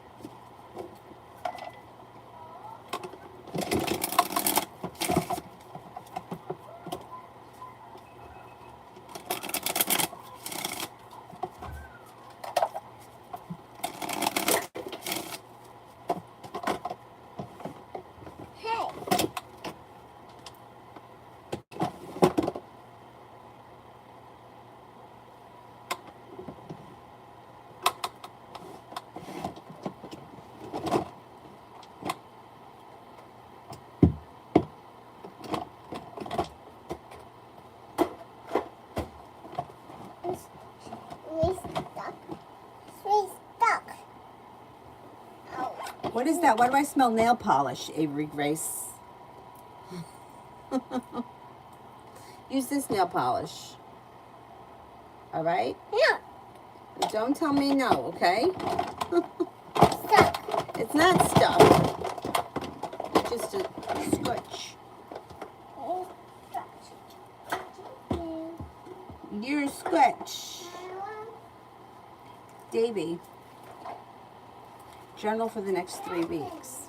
What is that? Why do I smell nail polish, Avery Grace? Use this nail polish. All right? No. Don't tell me no, okay? Stuck. It's not stuck. It's just a scotch. You're a scratch. Davy. Journal for the next 3 weeks.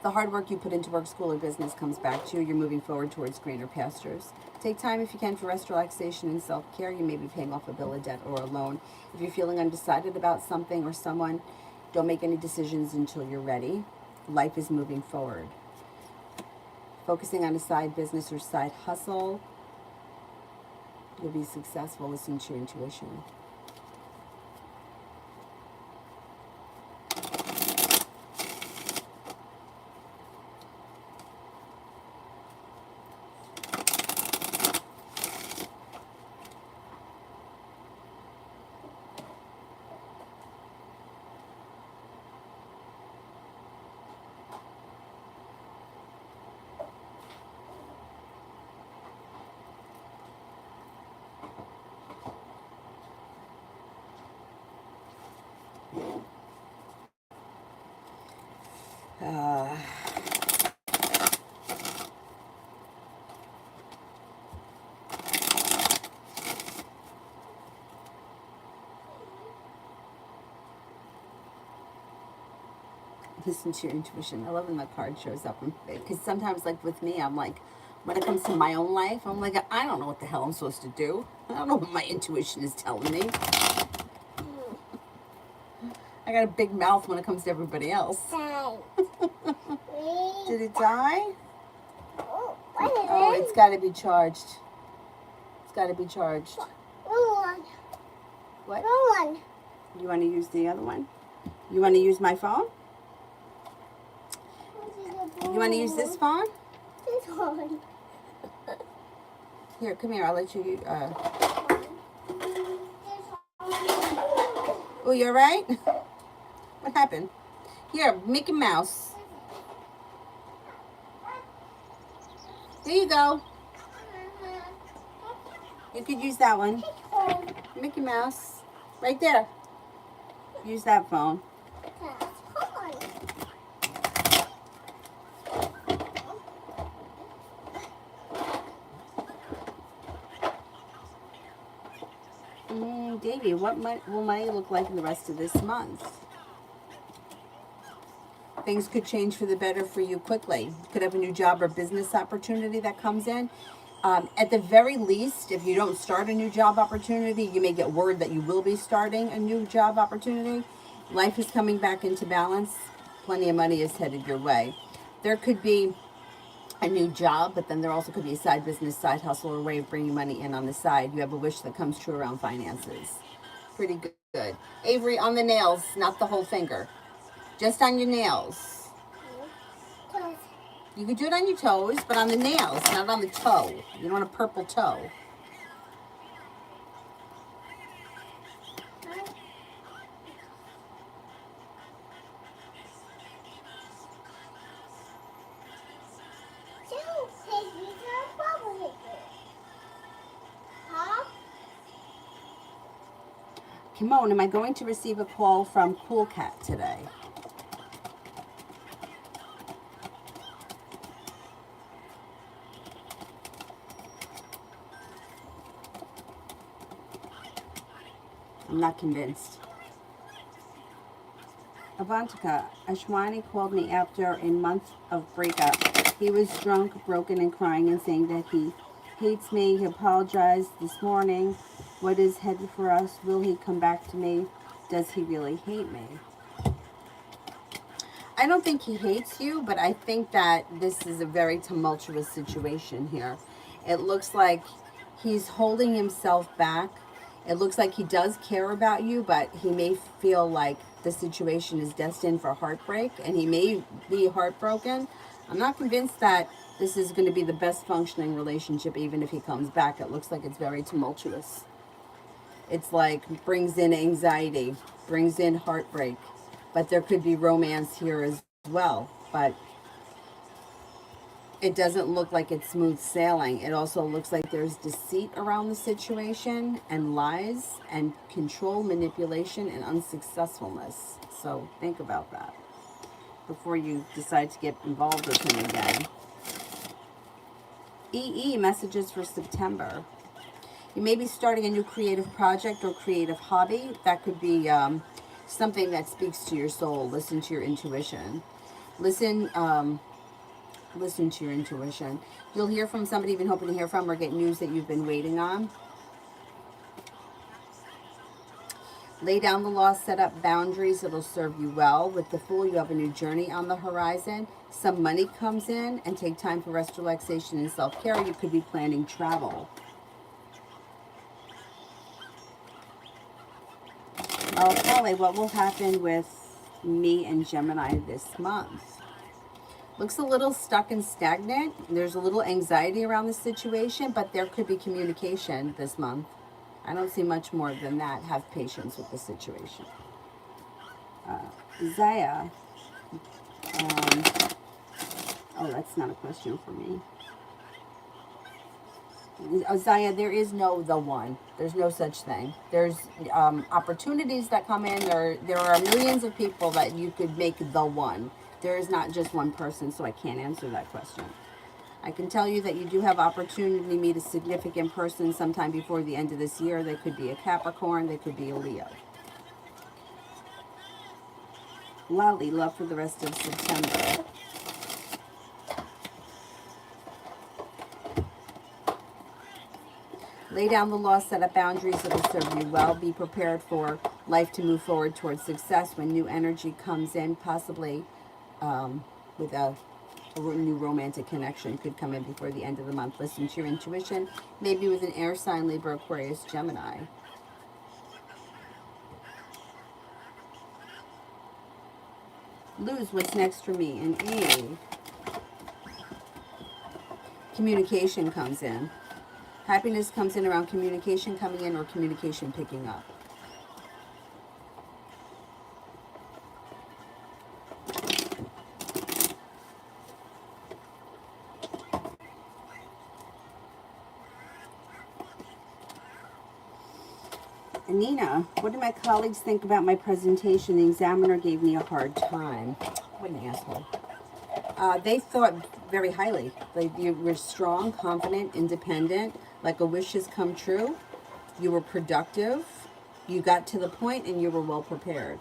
The hard work you put into work, school, or business comes back to you. You're moving forward towards greener pastures. Take time if you can for rest, relaxation, and self-care. You may be paying off a bill, a debt, or a loan. If you're feeling undecided about something or someone, don't make any decisions until you're ready. Life is moving forward. Focusing on a side business or side hustle. You'll be successful. Listen to your intuition. Uh, listen to your intuition. I love when the card shows up, because sometimes, like with me, I'm like, when it comes to my own life, I'm like, I don't know what the hell I'm supposed to do. I don't know what my intuition is telling me. I got a big mouth when it comes to everybody else. Did it die? Oh, it's got to be charged. It's got to be charged. What? You want to use the other one? You want to use my phone? You want to use this phone? This one. Here, come here. I'll let you. Oh, you all right? What happened? Here, Mickey Mouse. There you go. You could use that one. Mickey Mouse. Right there. Use that phone. Davey, what will money look like in the rest of this month? Things could change for the better for you quickly. You could have a new job or business opportunity that comes in. At the very least, if you don't start a new job opportunity, you may get word that you will be starting a new job opportunity. Life is coming back into balance. Plenty of money is headed your way. There could be a new job, but then there also could be a side business, side hustle, or way of bringing money in on the side. You have a wish that comes true around finances. Pretty good. Avery, on the nails, not the whole finger. Just on your nails. You can do it on your toes, but on the nails, not on the toe. You don't want a purple toe. Kimon, am I going to receive a call from Cool Cat today? I'm not convinced. Avantika, Ashwani called me after a month of breakup. He was drunk, broken, and crying and saying that he hates me. He apologized this morning. What is headed for us? Will he come back to me? Does he really hate me? I don't think he hates you, but I think that this is a very tumultuous situation here. It looks like he's holding himself back. It looks like he does care about you, but he may feel like the situation is destined for heartbreak, and he may be heartbroken. I'm not convinced that this is going to be the best functioning relationship, even if he comes back. It looks like it's very tumultuous. It's like brings in anxiety, brings in heartbreak, but there could be romance here as well. But it doesn't look like it's smooth sailing. It also looks like there's deceit around the situation, and lies, and control, manipulation, and unsuccessfulness. So think about that before you decide to get involved with him again. EE messages for September. You may be starting a new creative project or creative hobby. That could be something that speaks to your soul. Listen to your intuition. Listen to your intuition. You'll hear from somebody you've been hoping to hear from, or get news that you've been waiting on. Lay down the law, set up boundaries. It'll serve you well. With the Fool, you have a new journey on the horizon. Some money comes in, and take time for rest, relaxation, and self-care. You could be planning travel. Oh, Kelly, what will happen with me and Gemini this month? Looks a little stuck and stagnant. There's a little anxiety around the situation, but there could be communication this month. I don't see much more than that. Have patience with the situation. Zaya. Oh, that's not a question for me. Zaya, there is no the one. There's no such thing. There's opportunities that come in. There are millions of people that you could make the one. There is not just one person, so I can't answer that question. I can tell you that you do have opportunity to meet a significant person sometime before the end of this year. They could be a Capricorn, they could be a Leo. Lolly, love for the rest of September. Lay down the law, set up boundaries that will serve you well. Be prepared for life to move forward towards success when new energy comes in, possibly with a new romantic connection could come in before the end of the month. Listen to your intuition, maybe with an air sign, Libra, Aquarius, Gemini. Lose, what's next for me? And E. Communication comes in. Happiness comes in around communication coming in or communication picking up. Nina, what do my colleagues think about my presentation? The examiner gave me a hard time. What an asshole. They thought very highly. Like, you were strong, confident, independent, like a wish has come true. You were productive. You got to the point and you were well prepared.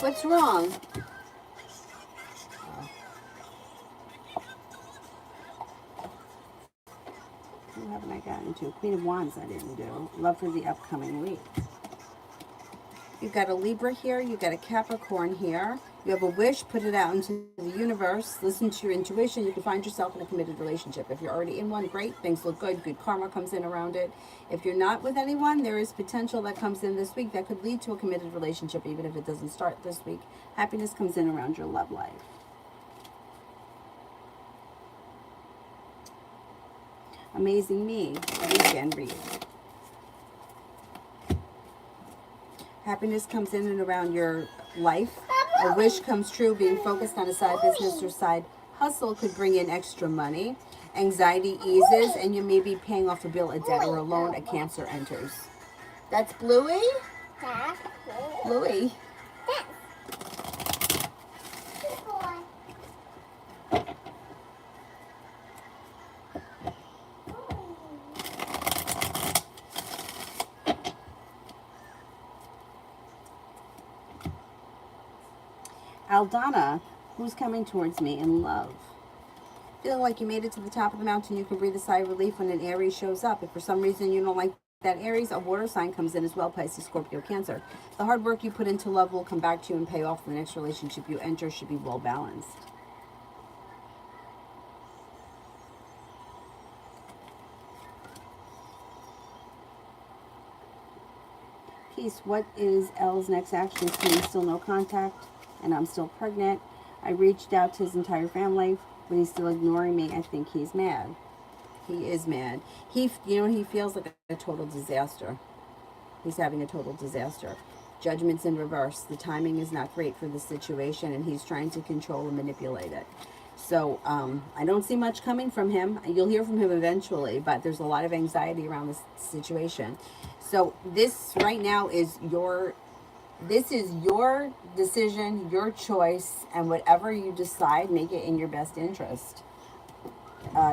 What's wrong? Who haven't I gotten to? Queen of Wands I didn't do. Love for the upcoming week. You've got a Libra here. You've got a Capricorn here. You have a wish. Put it out into the universe. Listen to your intuition. You can find yourself in a committed relationship. If you're already in one, great. Things look good. Good karma comes in around it. If you're not with anyone, there is potential that comes in this week that could lead to a committed relationship, even if it doesn't start this week. Happiness comes in around your love life. Amazing Me. Weekend read. Happiness comes in and around your life. A wish comes true. Being focused on a side business or side hustle could bring in extra money. Anxiety eases, and you may be paying off a bill, a debt, or a loan. A Cancer enters. That's Bluey? Bluey. Aldana, who's coming towards me in love? Feeling like you made it to the top of the mountain, you can breathe a sigh of relief when an Aries shows up. If for some reason you don't like that Aries, a water sign comes in as well, Pisces, Scorpio, Cancer. The hard work you put into love will come back to you and pay off. The next relationship you enter should be well balanced. Peace, what is L's next action? Still no contact, and I'm still pregnant. I reached out to his entire family, but he's still ignoring me. I think he's mad. He is mad. He feels like a total disaster. He's having a total disaster. Judgment's in reverse. The timing is not great for the situation, and he's trying to control and manipulate it. So I don't see much coming from him. You'll hear from him eventually, but there's a lot of anxiety around this situation. So this right now is your decision, your choice, and whatever you decide, make it in your best interest.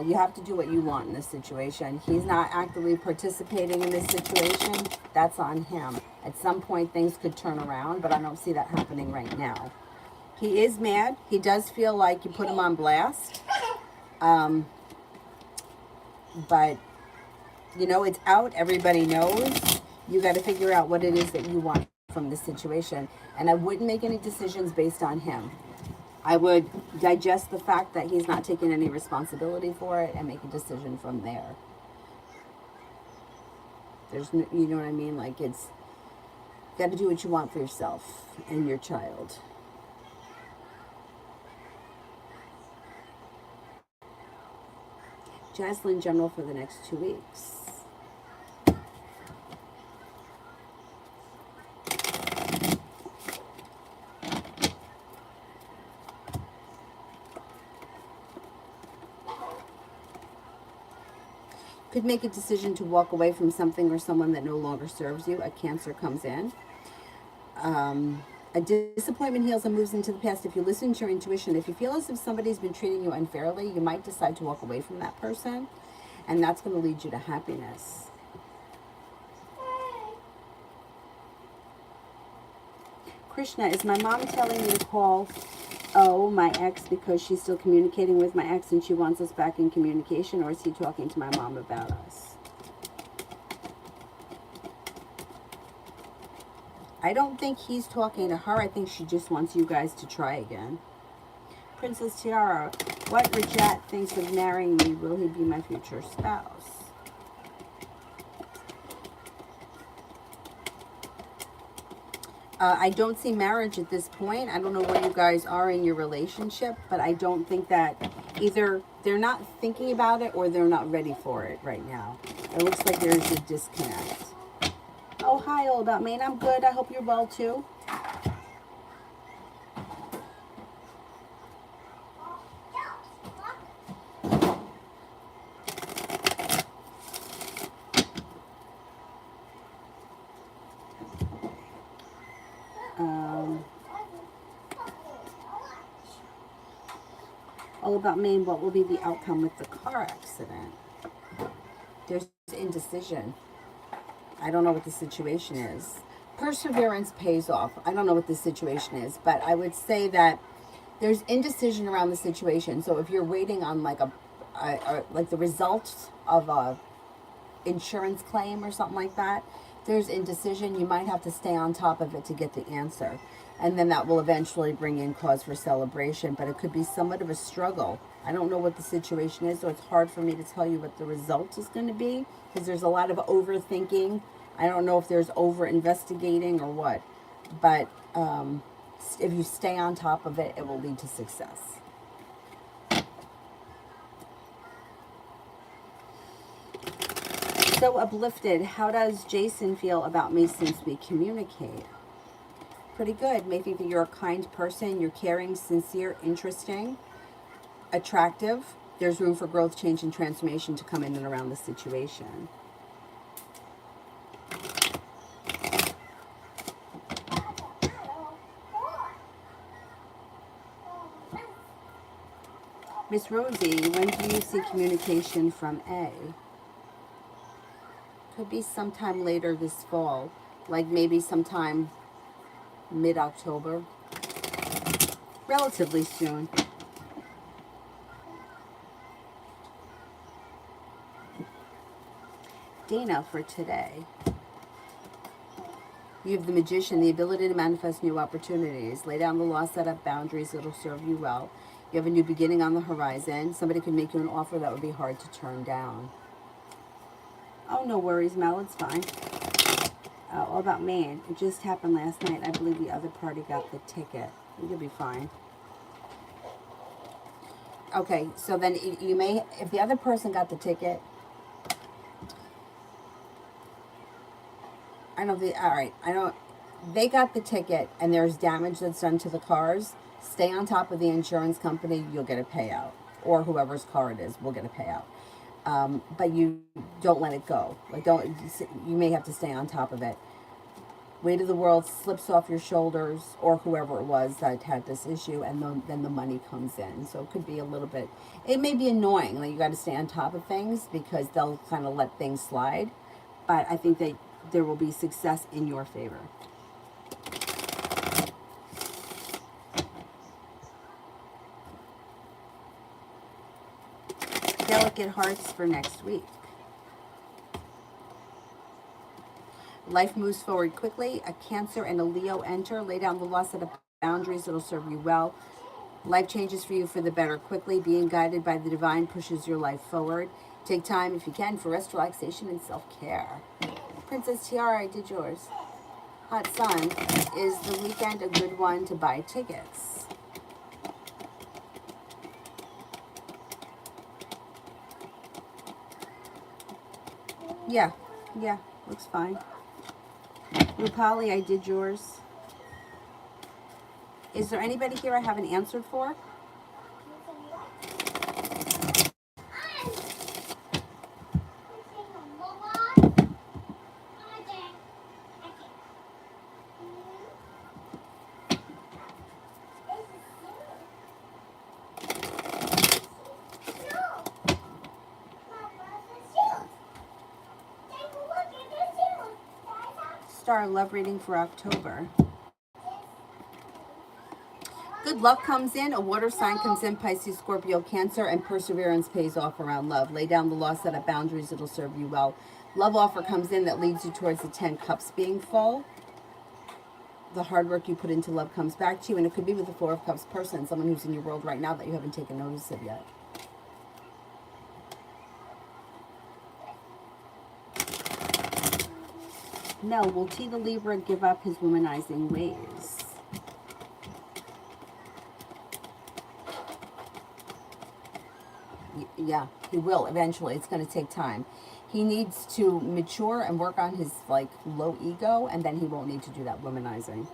You have to do what you want in this situation. He's not actively participating in this situation. That's on him. At some point, things could turn around, but I don't see that happening right now. He is mad. He does feel like you put him on blast. But, it's out. Everybody knows. You got to figure out what it is that you want from this situation. And I wouldn't make any decisions based on him. I would digest the fact that he's not taking any responsibility for it and make a decision from there. There's, you know what I mean? Like, it's got to do what you want for yourself and your child. Jaslyn General for the next 2 weeks. Could make a decision to walk away from something or someone that no longer serves you. A Cancer comes in. A disappointment heals and moves into the past. If you listen to your intuition, if you feel as if somebody's been treating you unfairly, you might decide to walk away from that person, and that's going to lead you to happiness. Krishna, is my mom telling me to call my ex because she's still communicating with my ex and she wants us back in communication, or is he talking to my mom about us? I don't think he's talking to her. I think she just wants you guys to try again. Princess Tiara, what Rajat thinks of marrying me? Will he be my future spouse? I don't see marriage at this point. I don't know where you guys are in your relationship, but I don't think that either they're not thinking about it or they're not ready for it right now. It looks like there's a disconnect. Oh, hi, Old Up Main. I'm good. I hope you're well, too. All About Maine, what will be the outcome with the car accident? There's indecision. I don't know what the situation is. Perseverance pays off. I don't know what the situation is, but I would say that there's indecision around the situation. So if you're waiting on like like the results of a insurance claim or something like that, there's indecision. You might have to stay on top of it to get the answer. And then that will eventually bring in cause for celebration, but it could be somewhat of a struggle. I don't know what the situation is, so it's hard for me to tell you what the result is going to be because there's a lot of overthinking. I don't know if there's over investigating or what, but if you stay on top of it, it will lead to success. So uplifted. How does Jason feel about me since we communicate? Pretty good. May think that you're a kind person. You're caring, sincere, interesting, attractive. There's room for growth, change, and transformation to come in and around the situation. Miss Rosie, when do you see communication from A? Could be sometime later this fall, like maybe sometime mid-October. Relatively soon. Dana for today. You have the Magician, the ability to manifest new opportunities. Lay down the law, set up boundaries that'll serve you well. You have a new beginning on the horizon. Somebody could make you an offer that would be hard to turn down. Oh, no worries, Mel. It's fine. All About Maine. It just happened last night. I believe the other party got the ticket. You'll be fine. Okay, so then you may, if the other person got the ticket, they got the ticket and there's damage that's done to the cars, stay on top of the insurance company, you'll get a payout. Or whoever's car it is will get a payout. But you don't let it go. Like you may have to stay on top of it. Weight of the world slips off your shoulders, or whoever it was that had this issue, and then the money comes in. So it could be a little bit, it may be annoying. Like you got to stay on top of things because they'll kind of let things slide. But I think that there will be success in your favor. Delicate hearts for next week. Life moves forward quickly. A Cancer and a Leo enter. Lay down the law, set up boundaries. It'll serve you well. Life changes for you for the better quickly. Being guided by the divine pushes your life forward. Take time, if you can, for rest, relaxation, and self-care. Princess Tiara, I did yours. Hot Sun, is the weekend a good one to buy tickets? Yeah, looks fine. Rupali, I did yours. Is there anybody here I haven't answered for? Star, love reading for October. Good luck comes in, a water sign comes in, Pisces, Scorpio, Cancer, and perseverance pays off around love. Lay down the law, set up boundaries, it'll serve you well. Love offer comes in that leads you towards the 10 cups being full. The hard work you put into love comes back to you, and it could be with the 4 of Cups person, someone who's in your world right now that you haven't taken notice of yet. Mel, will T the Libra give up his womanizing ways? Yeah, he will eventually. It's going to take time. He needs to mature and work on his low ego, and then he won't need to do that womanizing.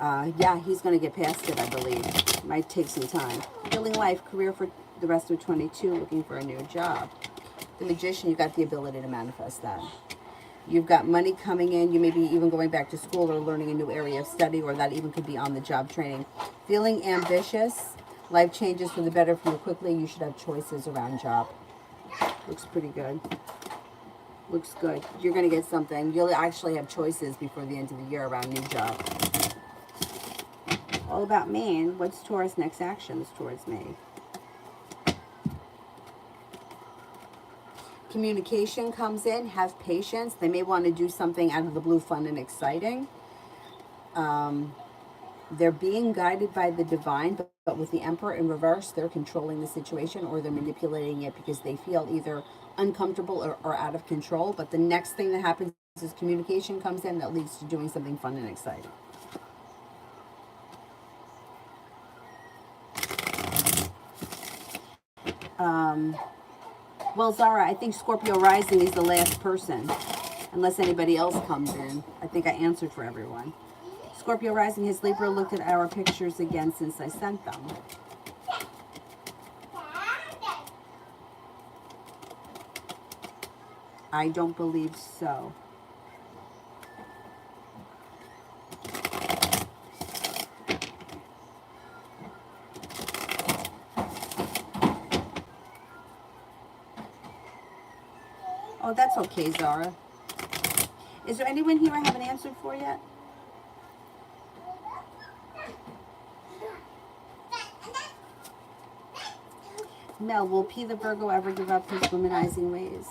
Yeah, he's going to get past it, I believe. Might take some time. Healing life, career for the rest of 22, looking for a new job. The Magician, you got the ability to manifest that. You've got money coming in. You may be even going back to school or learning a new area of study, or that even could be on the job training. Feeling ambitious. Life changes for the better for you quickly. You should have choices around job. Looks pretty good. Looks good. You're going to get something. You'll actually have choices before the end of the year around new job. All about man. What's Taurus' next actions towards me? Communication comes in. Have patience. They may want to do something out of the blue, fun and exciting. They're being guided by the divine, but with the Emperor in reverse, they're controlling the situation, or they're manipulating it because they feel either uncomfortable or out of control. But the next thing that happens is communication comes in that leads to doing something fun and exciting. Well, Zara, I think Scorpio rising is the last person, unless anybody else comes in. I think I answered for everyone. Scorpio rising, has Libra looked at our pictures again since I sent them? I don't believe so. Oh, that's okay, Zara. Is there anyone here I haven't answered for yet? Mel, will P the Virgo ever give up his womanizing ways?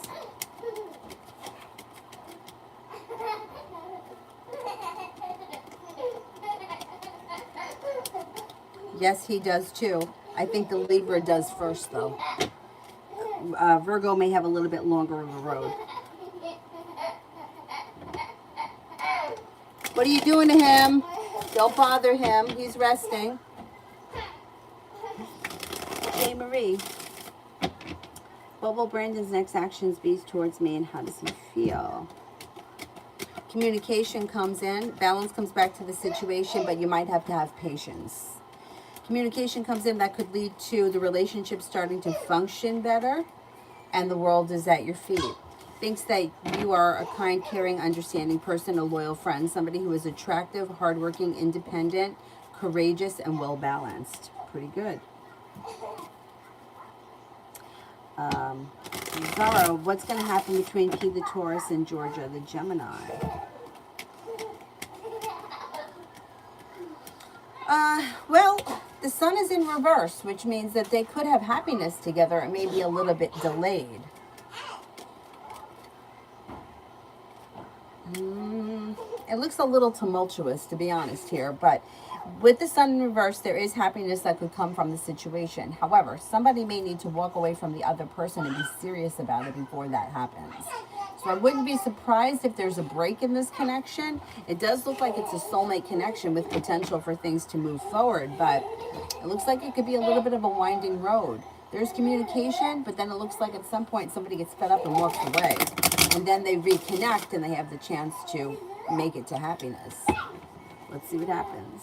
Yes, he does too. I think the Libra does first, though. Virgo may have a little bit longer of a road. What are you doing to him? Don't bother him. He's resting. Hey, Marie. What will Brandon's next actions be towards me, and how does he feel? Communication comes in. Balance comes back to the situation, but you might have to have patience. Communication comes in that could lead to the relationship starting to function better, and the world is at your feet. Thinks that you are a kind, caring, understanding person, a loyal friend, somebody who is attractive, hardworking, independent, courageous, and well-balanced. Pretty good. Zara, what's going to happen between P the Taurus and Georgia the Gemini? Well, the sun is in reverse, which means that they could have happiness together. It may be a little bit delayed. It looks a little tumultuous, to be honest here, but With the sun in reverse, there is happiness that could come from the situation. However, somebody may need to walk away from the other person and be serious about it before that happens. So I wouldn't be surprised if there's a break in this connection. It does look like it's a soulmate connection with potential for things to move forward, but it looks like it could be a little bit of a winding road. There's communication, but then it looks like at some point somebody gets fed up and walks away. And then they reconnect and they have the chance to make it to happiness. Let's see what happens.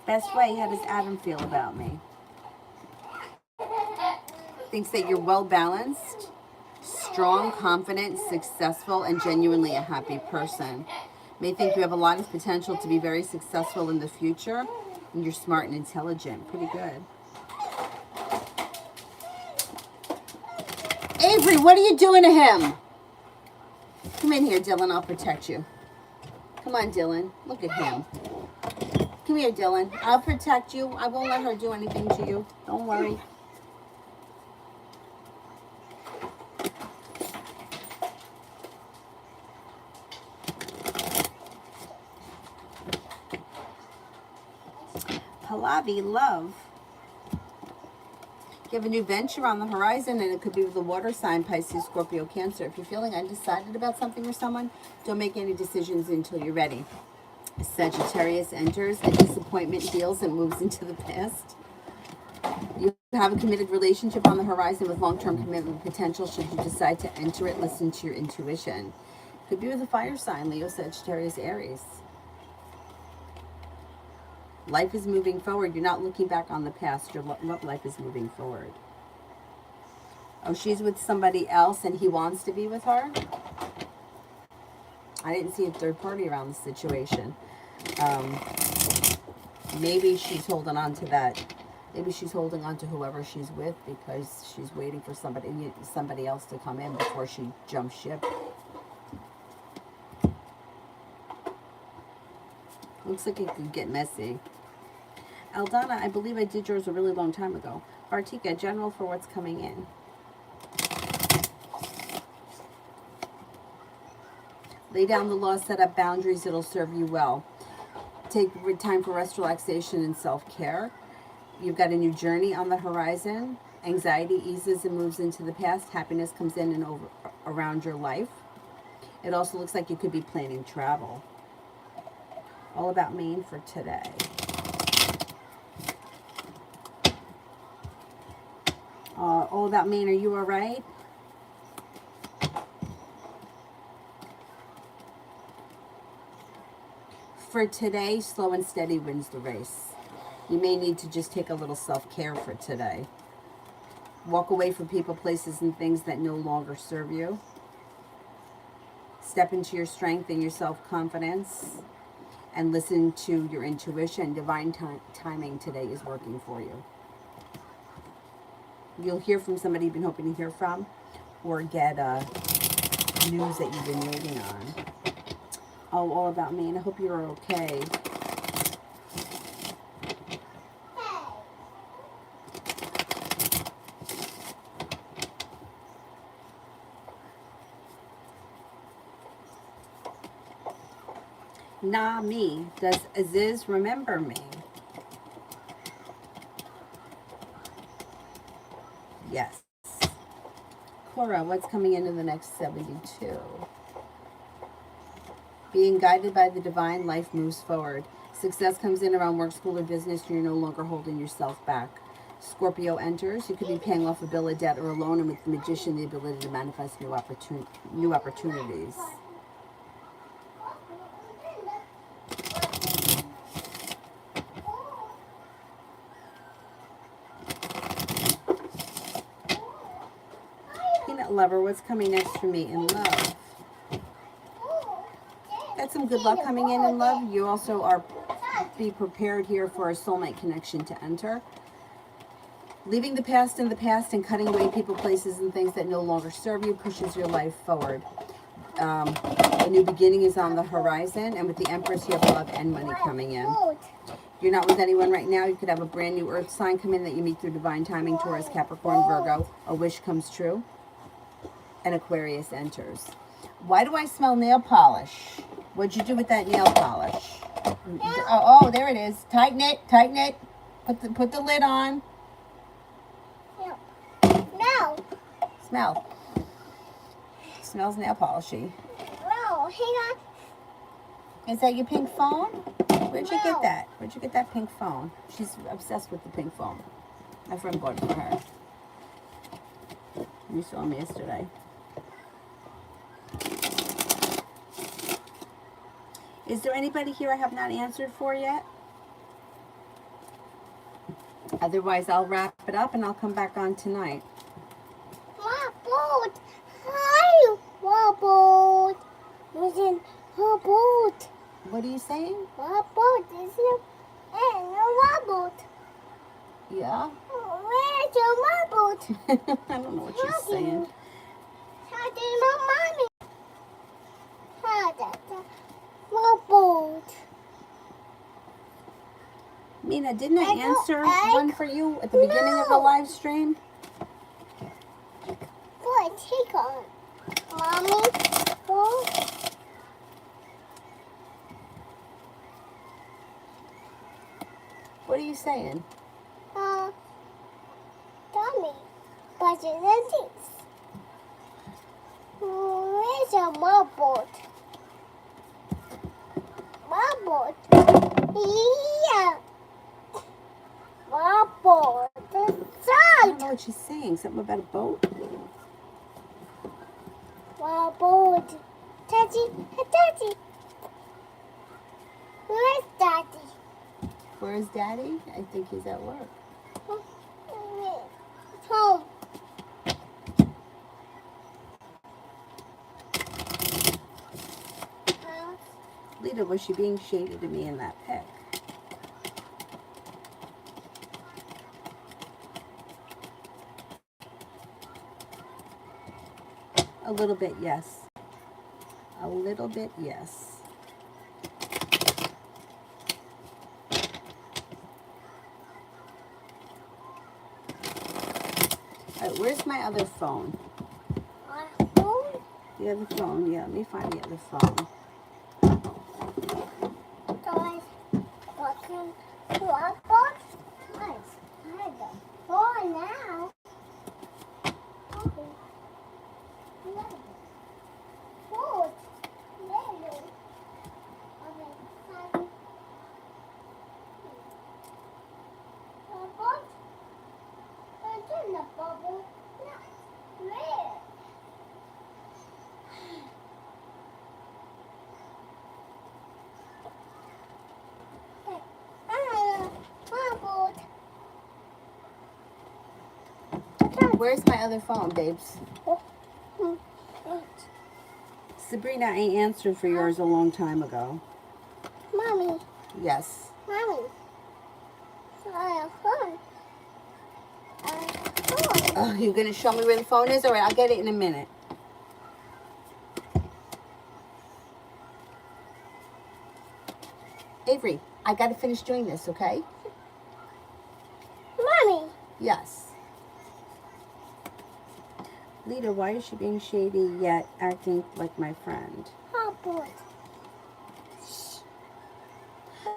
Best way, how does Adam feel about me? Thinks that you're well balanced, strong, confident, successful, and genuinely a happy person. May think you have a lot of potential to be very successful in the future, and you're smart and intelligent. Pretty good. Avery, what are you doing to him? Come in here, Dylan. I'll protect you. Come on, Dylan. Look at him. Come here, Dylan. I'll protect you. I won't let her do anything to you. Don't worry. Pallavi, love. You have a new venture on the horizon, and it could be with a water sign, Pisces, Scorpio, Cancer. If you're feeling undecided about something or someone, don't make any decisions until you're ready. Sagittarius enters, a disappointment heals and moves into the past. You have a committed relationship on the horizon with long-term commitment potential. Should you decide to enter it, listen to your intuition. Could be with a fire sign, Leo, Sagittarius, Aries. Life is moving forward. You're not looking back on the past. Your love life is moving forward. Oh, she's with somebody else and he wants to be with her? I didn't see a third party around the situation. Maybe she's holding on to that. Maybe she's holding on to whoever she's with because she's waiting for somebody else to come in before she jumps ship. Looks like it could get messy. Aldana, I believe I did yours a really long time ago. Bartika, general for what's coming in. Lay down the law, set up boundaries, it'll serve you well. Take time for rest, relaxation, and self-care. You've got a new journey on the horizon. Anxiety eases and moves into the past. Happiness comes in and around your life. It also looks like you could be planning travel. All about Maine for today. All about Maine, are you all right? For today, slow and steady wins the race. You may need to just take a little self-care for today. Walk away from people, places, and things that no longer serve you. Step into your strength and your self-confidence. And listen to your intuition. Divine timing today is working for you. You'll hear from somebody you've been hoping to hear from, or get news that you've been waiting on. Oh, all about me, and I hope you're okay. Nah, me. Does Aziz remember me? Yes. Cora, what's coming in the next 72? Being guided by the divine, life moves forward. Success comes in around work, school, or business. You're no longer holding yourself back. Scorpio enters. You could be paying off a bill, a debt, or a loan, and with the Magician, the ability to manifest new opportunities. Peanut lover, what's coming next for me in love? Got some good luck coming in love. You also are be prepared here for a soulmate connection to enter. Leaving the past in the past and cutting away people, places, and things that no longer serve you pushes your life forward. A new beginning is on the horizon, and with the Empress, you have love and money coming in. You're not with anyone right now. You could have a brand new earth sign come in that you meet through divine timing. Taurus, Capricorn, Virgo. A wish comes true. And Aquarius enters. Why do I smell nail polish? What'd you do with that nail polish? Oh, there it is. Tighten it. Tighten it. Put the lid on. No. Smell. Smells nail polishy. No. Hang on. Is that your pink phone? Where'd you get No. that? Where'd you get that pink phone? She's obsessed with the pink phone. My friend bought it for her. You saw me yesterday. Is there anybody here I have not answered for yet? Otherwise, I'll wrap it up and I'll come back on tonight. Wobbled. Hi. Wobbled. Listen. Wobbled. What are you saying? Wobbled. Isn't wobbled. Yeah? Where's your wobbled? I don't know what she's saying. How did my mommy? How did wobbled? Mina, didn't I I don't answer like- one for you at the beginning of the No. live stream? What? Take on. Mommy? What? What are you saying? Dummy. But it's this. Where's your wobbled? Wobbled. Yeah. Wobbled. The I don't side. know what she's saying. Something about a boat? Wobbled. Daddy. Daddy. Where's Daddy? Where's Daddy? I think he's at work. Home. Lita, was she being shady to me in that pic? A little bit, yes. A little bit, yes. All right, where's my other phone? Home. The other phone, yeah, let me find the other phone. Guys, walking to our boat. Nice. Oh, now. Boat. Lily. Okay. Boat. It's in the bubble. No. Where? Boat. Where's my other phone, babes? Sabrina, I answered for yours a long time ago. Mommy. Yes. Mommy. Phone. Oh, you're going to show me where the phone is? All right, I'll get it in a minute. Avery, I got to finish doing this, okay? Mommy. Yes. Lita, why is she being shady yet acting like my friend? Boat.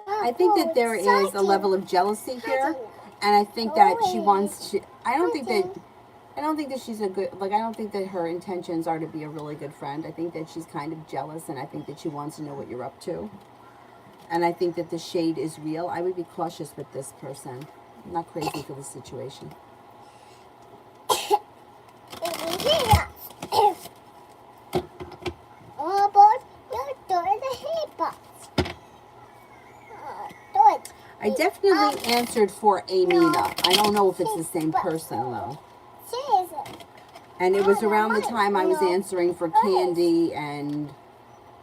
I think that there is a level of jealousy here, and I think that she wants to. I don't think that she's a good. Like, I don't think that her intentions are to be a really good friend. I think that she's kind of jealous, and I think that she wants to know what you're up to. And I think that the shade is real. I would be cautious with this person. I'm not crazy for the situation. I definitely answered for Amina. I don't know if it's the same person, though. And it was around the time I was answering for Candy and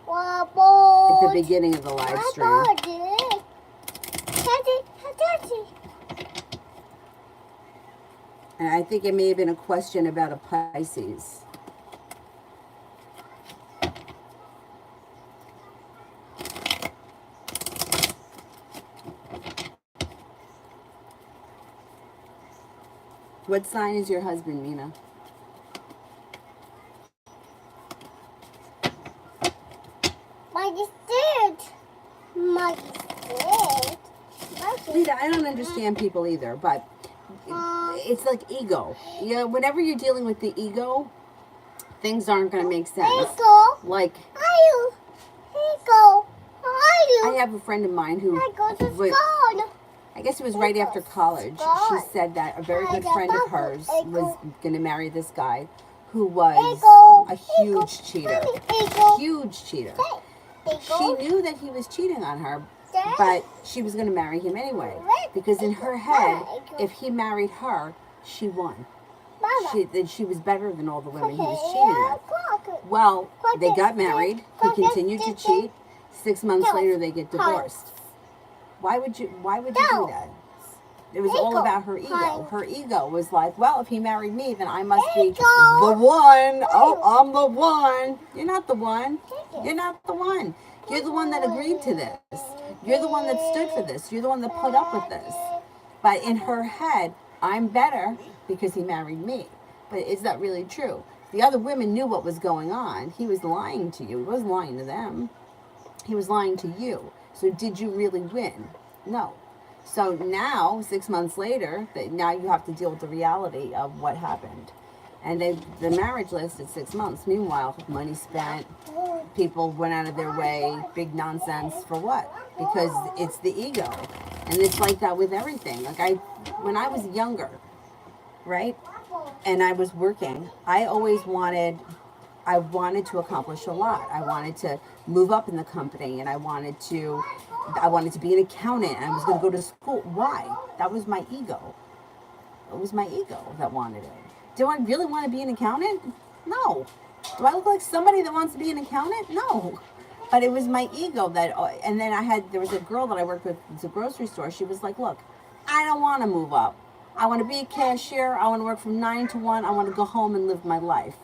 at the beginning of the live stream. And I think it may have been a question about a Pisces. What sign is your husband, Mina? Mike is dead. Mike is understand people either, but it's like ego. Yeah, whenever you're dealing with the ego, things aren't going to make sense. Ego. Like, Are you? Ego. Are you? I have a friend of mine who, I go to school. I guess it was right after college, she said that a very good friend of hers was going to marry this guy who was a huge cheater. Huge cheater. She knew that he was cheating on her, but she was going to marry him anyway. Because in her head, if he married her, she won. She was better than all the women he was cheating with. Well, they got married. He continued to cheat. 6 months later, they get divorced. Why would you do that? It was all about her ego. Her ego was like, well, if he married me, then I must be the one. Oh, I'm the one. You're not the one. You're not the one. You're the one that agreed to this. You're the one that stood for this. You're the one that put up with this. But in her head, I'm better because he married me. But is that really true? The other women knew what was going on. He was lying to you. He wasn't lying to them. He was lying to you. So did you really win? No. So now, 6 months later, now you have to deal with the reality of what happened. And the marriage lasted 6 months. Meanwhile, money spent, people went out of their way, big nonsense for what? Because it's the ego. And it's like that with everything. Like when I was younger, right? And I was working, I wanted to accomplish a lot. I wanted to move up in the company, and I wanted to be an accountant, and I was going to go to school. Why? That was my ego. It was my there that wanted it. Do I really want to be an accountant? No. Do I look like somebody that wants to be an accountant? No. But it was my ego that, and then there was a girl that I worked with at the grocery store. She was like, look, I don't want to move up. I want to be a cashier. I want to work from 9 to 1. I want to go home and live my life.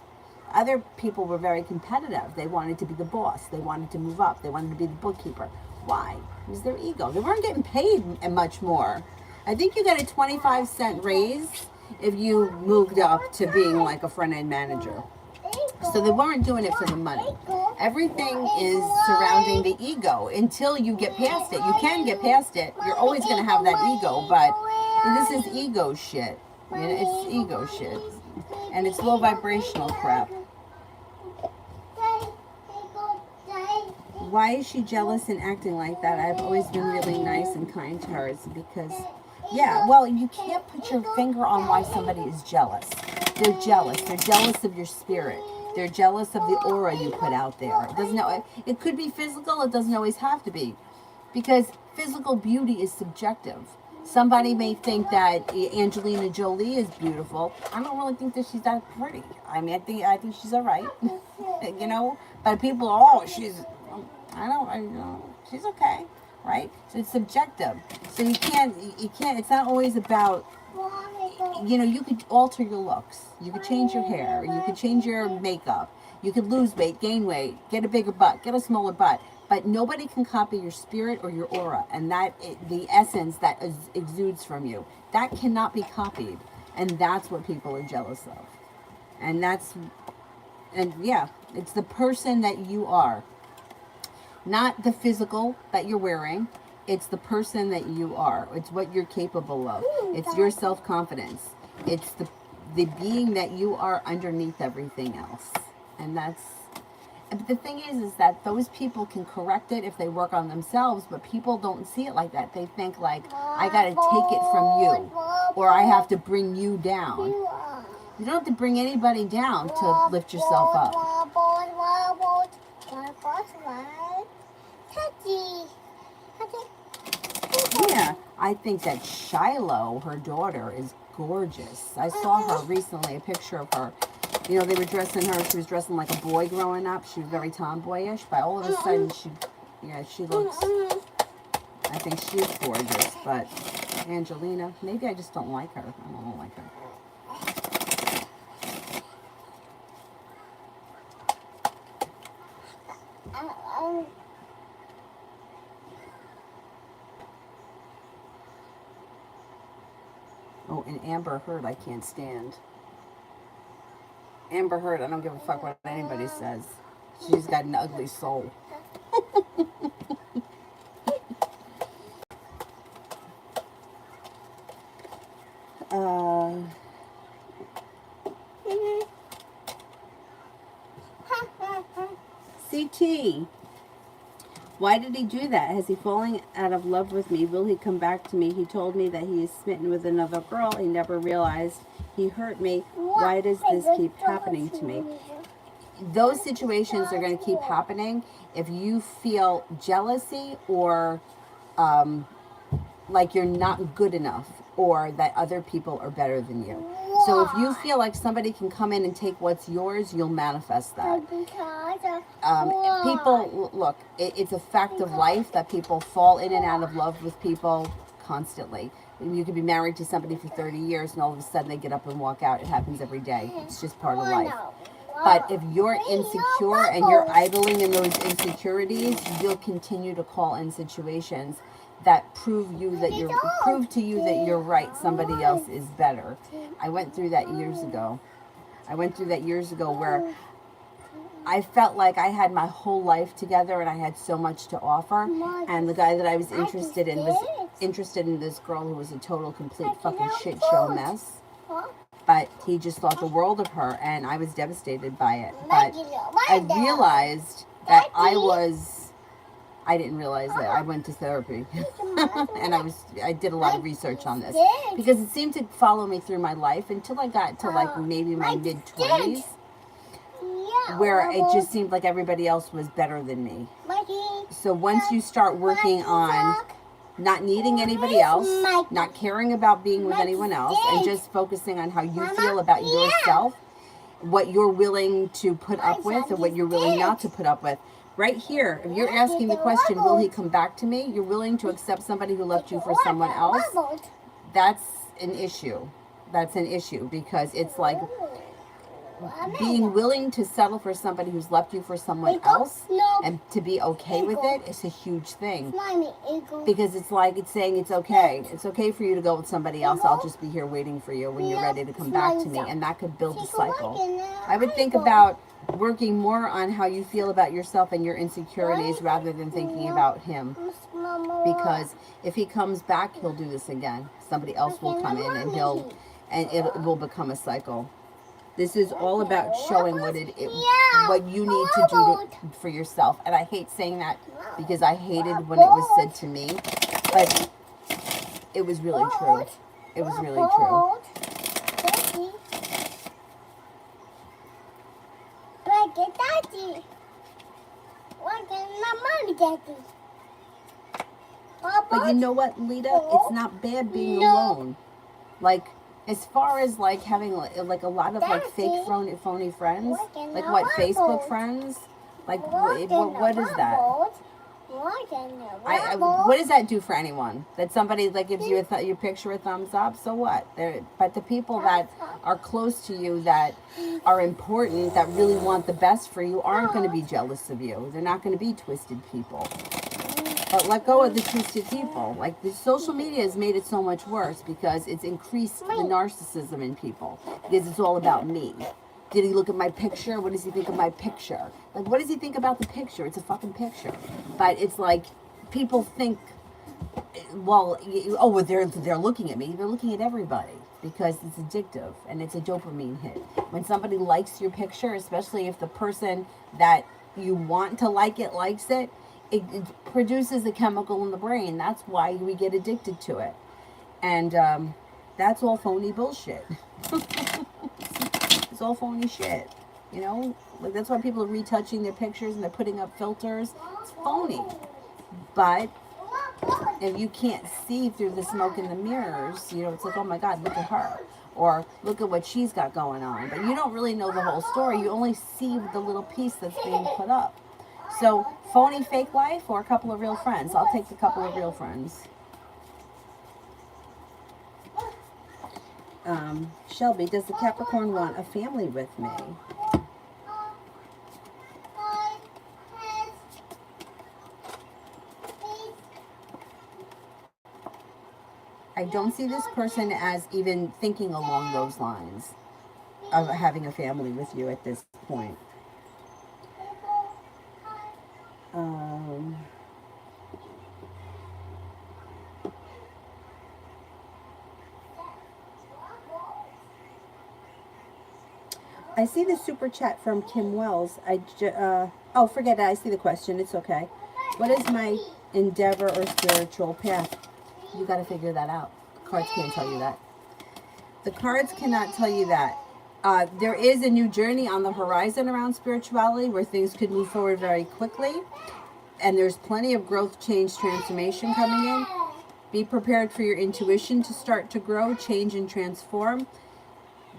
Other people were very competitive. They wanted to be the boss. They wanted to move up. They wanted to be the bookkeeper. Why? It was their ego. They weren't getting paid much more. I think you got a 25-cent raise if you moved up to being like a front-end manager. So they weren't doing it for the money. Everything is surrounding the ego until you get past it. You can get past it. You're always going to have that ego, but this is ego shit. You know, it's ego shit. And it's low vibrational crap. Why is she jealous and acting like that? I've always been really nice and kind to her. It's because, yeah, well, you can't put your finger on why somebody is jealous. They're jealous. They're jealous of your spirit. They're jealous of the aura you put out there. It could be physical. It doesn't always have to be. Because physical beauty is subjective. Somebody may think that Angelina Jolie is beautiful. I don't really think that she's that pretty. I mean, I think she's all right. You know, but people, she's okay, right? So it's subjective. So you can't, it's not always about, you could alter your looks. You could change your hair. You could change your makeup. You could lose weight, gain weight, get a bigger butt, get a smaller butt. But nobody can copy your spirit or your aura. And the essence that exudes from you, that cannot be copied. And that's what people are jealous of. And it's the person that you are. Not the physical that you're wearing. It's the person that you are. It's what you're capable of. It's your self-confidence. It's the being that you are underneath everything else. And but the thing is that those people can correct it if they work on themselves, but people don't see it like that. They think like, I got to take it from you, or I have to bring you down. You don't have to bring anybody down to lift yourself up. Yeah, I think that Shiloh, her daughter, is gorgeous. I saw her recently, a picture of her. You know, they were dressing her. She was dressing like a boy growing up. She was very tomboyish, but all of a sudden, she looks. I think she's gorgeous. But Angelina, maybe I just don't like her. I don't like her. Oh, and Amber Heard, I can't stand. Amber Heard, I don't give a fuck what anybody says. She's got an ugly soul. CT. Why did he do that? Has he fallen out of love with me? Will he come back to me? He told me that he is smitten with another girl. He never realized he hurt me. Why does this keep happening to me? Those situations are going to keep happening if you feel jealousy or like you're not good enough or that other people are better than you. So if you feel like somebody can come in and take what's yours, you'll manifest that. People, look, it's a fact of life that people fall in and out of love with people constantly. You could be married to somebody for 30 years and all of a sudden they get up and walk out. It happens every day. It's just part of life. But if you're insecure and you're idling in those insecurities, you'll continue to call in situations that prove to you that you're right. Somebody else is better. I went through that years ago. Where I felt like I had my whole life together and I had so much to offer. And the guy that I was interested in was interested in this girl who was a total, complete fucking shit show mess. But he just thought the world of her, and I was devastated by it. But I realized that I didn't realize that. I went to therapy. And I did a lot of research on this. Because it seemed to follow me through my life until I got to like maybe my mid-20s. Where it just seemed like everybody else was better than me. So once you start working on not needing anybody else, not caring about being with anyone else, and just focusing on how you feel about yourself, what you're willing to put up with and what you're willing not to put up with. Right here, if you're asking the question, will he come back to me? You're willing to accept somebody who left you for someone else? That's an issue. That's an issue because it's like being willing to settle for somebody who's left you for someone else and to be okay with it is a huge thing. Because it's like it's saying it's okay. It's okay for you to go with somebody else. I'll just be here waiting for you when you're ready to come back to me. And that could build a cycle. I would think about working more on how you feel about yourself and your insecurities rather than thinking about him. Because if he comes back, he'll do this again. Somebody else will come in and it will become a cycle. This is all about showing what you need to do for yourself. And I hate saying that because I hated when it was said to me. But it was really true. It was really true. But you know what, Lita? It's not bad being alone. Like, as far as like having like a lot of like fake phony friends, like what, Facebook friends, like what is that? What does that do for anyone? That somebody like gives you your picture a thumbs up, so what? But the people that are close to you, that are important, that really want the best for you, aren't going to be jealous of you. They're not going to be twisted people. But let go of the twisted people. Like, the social media has made it so much worse because it's increased the narcissism in people. Because it's all about me. Did he look at my picture? What does he think of my picture? Like, what does he think about the picture? It's a fucking picture. But it's like, people think, well, they're looking at me. They're looking at everybody because it's addictive and it's a dopamine hit. When somebody likes your picture, especially if the person that you want to like it likes it, it produces a chemical in the brain. That's why we get addicted to it. And that's all phony bullshit. It's all phony shit. You know? Like, that's why people are retouching their pictures and they're putting up filters. It's phony. But if you can't see through the smoke in the mirrors, you know, it's like, oh my God, look at her. Or look at what she's got going on. But you don't really know the whole story. You only see the little piece that's being put up. So, phony fake life or a couple of real friends? I'll take the couple of real friends. Shelby, does the Capricorn want a family with me? I don't see this person as even thinking along those lines of having a family with you at this point. I see the super chat from Kim Wells. Oh, forget it. I see the question. It's okay. What is my endeavor or spiritual path? You got to figure that out. The cards can't tell you that. The cards cannot tell you that. There is a new journey on the horizon around spirituality where things could move forward very quickly. And there's plenty of growth, change, transformation coming in. Be prepared for your intuition to start to grow, change, and transform.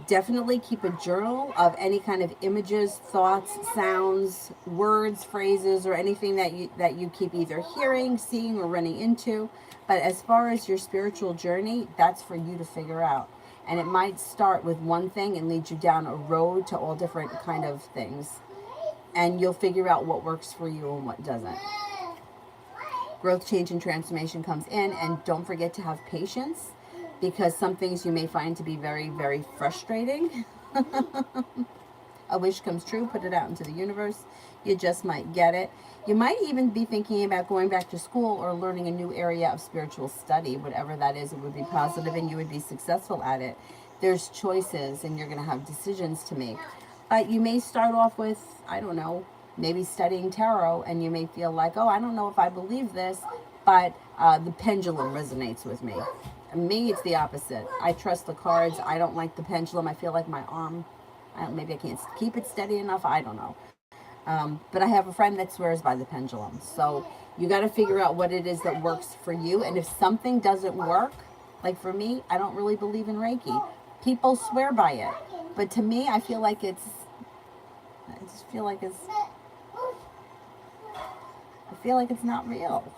Definitely keep a journal of any kind of images, thoughts, sounds, words, phrases, or anything that you keep either hearing, seeing, or running into. But as far as your spiritual journey, that's for you to figure out. And it might start with one thing and lead you down a road to all different kind of things. And you'll figure out what works for you and what doesn't. Growth, change, and transformation comes in. And don't forget to have patience, because some things you may find to be very, very frustrating. A wish comes true, put it out into the universe. You just might get it. You might even be thinking about going back to school or learning a new area of spiritual study. Whatever that is, it would be positive and you would be successful at it. There's choices and you're going to have decisions to make. But you may start off with, I don't know, maybe studying tarot, and you may feel like, oh, I don't know if I believe this, but the pendulum resonates with me. Me, it's the opposite. I trust the cards. I don't like the pendulum. I feel like my arm, maybe I can't keep it steady enough. I don't know. But I have a friend that swears by the pendulum. So you got to figure out what it is that works for you. And if something doesn't work, like for me, I don't really believe in Reiki. People swear by it. But to me, I just feel like it's, not real.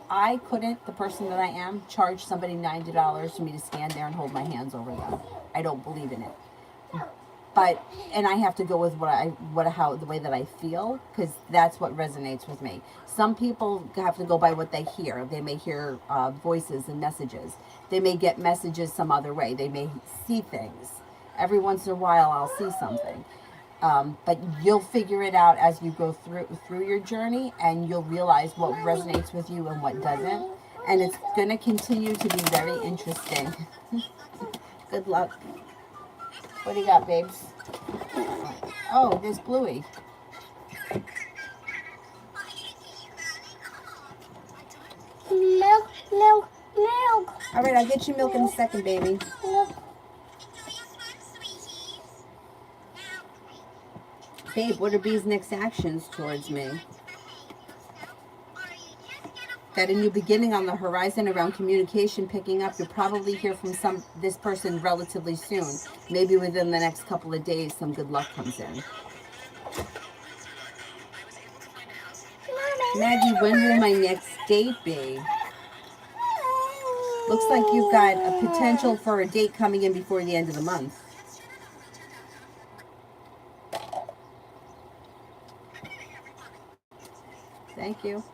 I couldn't, the person that I am, charge somebody $90 for me to stand there and hold my hands over them. I don't believe in it. But, and I have to go with the way that I feel, because that's what resonates with me. Some people have to go by what they hear. They may hear voices and messages. They may get messages some other way. They may see things. Every once in a while, I'll see something. But you'll figure it out as you go through your journey, and you'll realize what resonates with you and what doesn't. And it's going to continue to be very interesting. Good luck. What do you got, babes? Oh, there's Bluey. Milk, milk, milk. All right, I'll get you milk in a second, baby. Milk. Babe, what are B's next actions towards me? Got a new beginning on the horizon around communication picking up. You'll probably hear from this person relatively soon. Maybe within the next couple of days, some good luck comes in. Maggie, when will my next date be? Looks like you've got a potential for a date coming in before the end of the month. Thank you.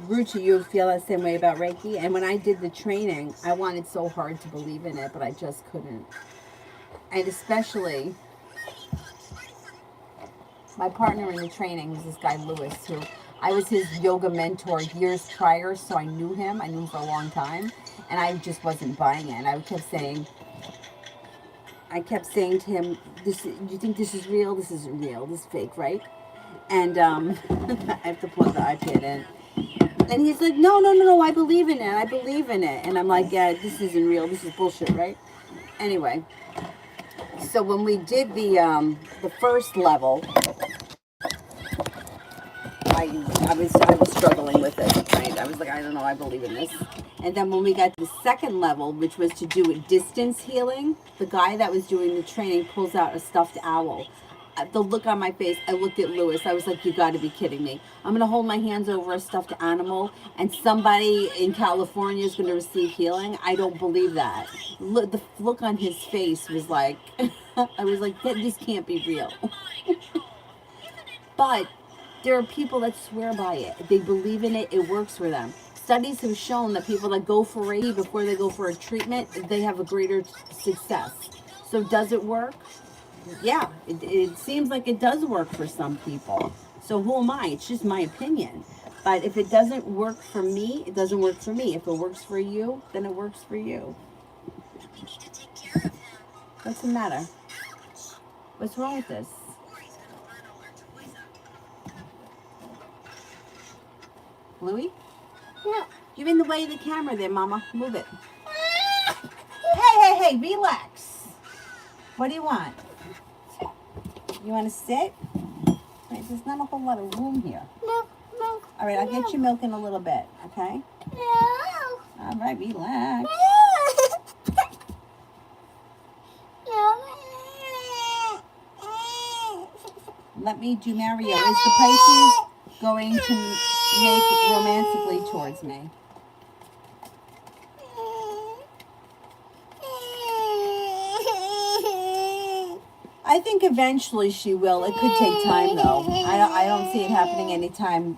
Ruchi, you feel the same way about Reiki? And when I did the training, I wanted so hard to believe in it, but I just couldn't. And especially, my partner in the training was this guy, Lewis, who I was his yoga mentor years prior, so I knew him. I knew him for a long time, and I just wasn't buying it. And I kept saying to him, "Do you think this is real? This isn't real. This is fake, right?" And I have to plug the iPad in. And he's like, no, I believe in it. I believe in it. And I'm like, yeah, this isn't real. This is bullshit, right? Anyway, so when we did the first level, I was struggling with it. Right? I was like, I don't know, I believe in this. And then when we got to the second level, which was to do with distance healing, the guy that was doing the training pulls out a stuffed owl. The look on my face, I looked at Lewis. I was like, you got to be kidding me. I'm going to hold my hands over a stuffed animal and somebody in California is going to receive healing? I don't believe that. The look on his face was like, I was like, this can't be real. But there are people that swear by it. They believe in it. It works for them. Studies have shown that people that go for Reiki before they go for a treatment, they have a greater success. So does it work? Yeah, it seems like it does work for some people. So who am I? It's just my opinion. But if it doesn't work for me, it doesn't work for me. If it works for you, then it works for you. What's the matter? What's wrong with this? Louie? No. You're in the way of the camera there, Mama. Move it. Hey, relax. What do you want? You want to sit? Right, there's not a whole lot of room here. Milk, milk. All right, I'll get you milk in a little bit, okay? No. All right, relax. Let me do Mario. Is the Pisces going to make romantically towards me? I think eventually she will. It could take time, though. I don't see it happening anytime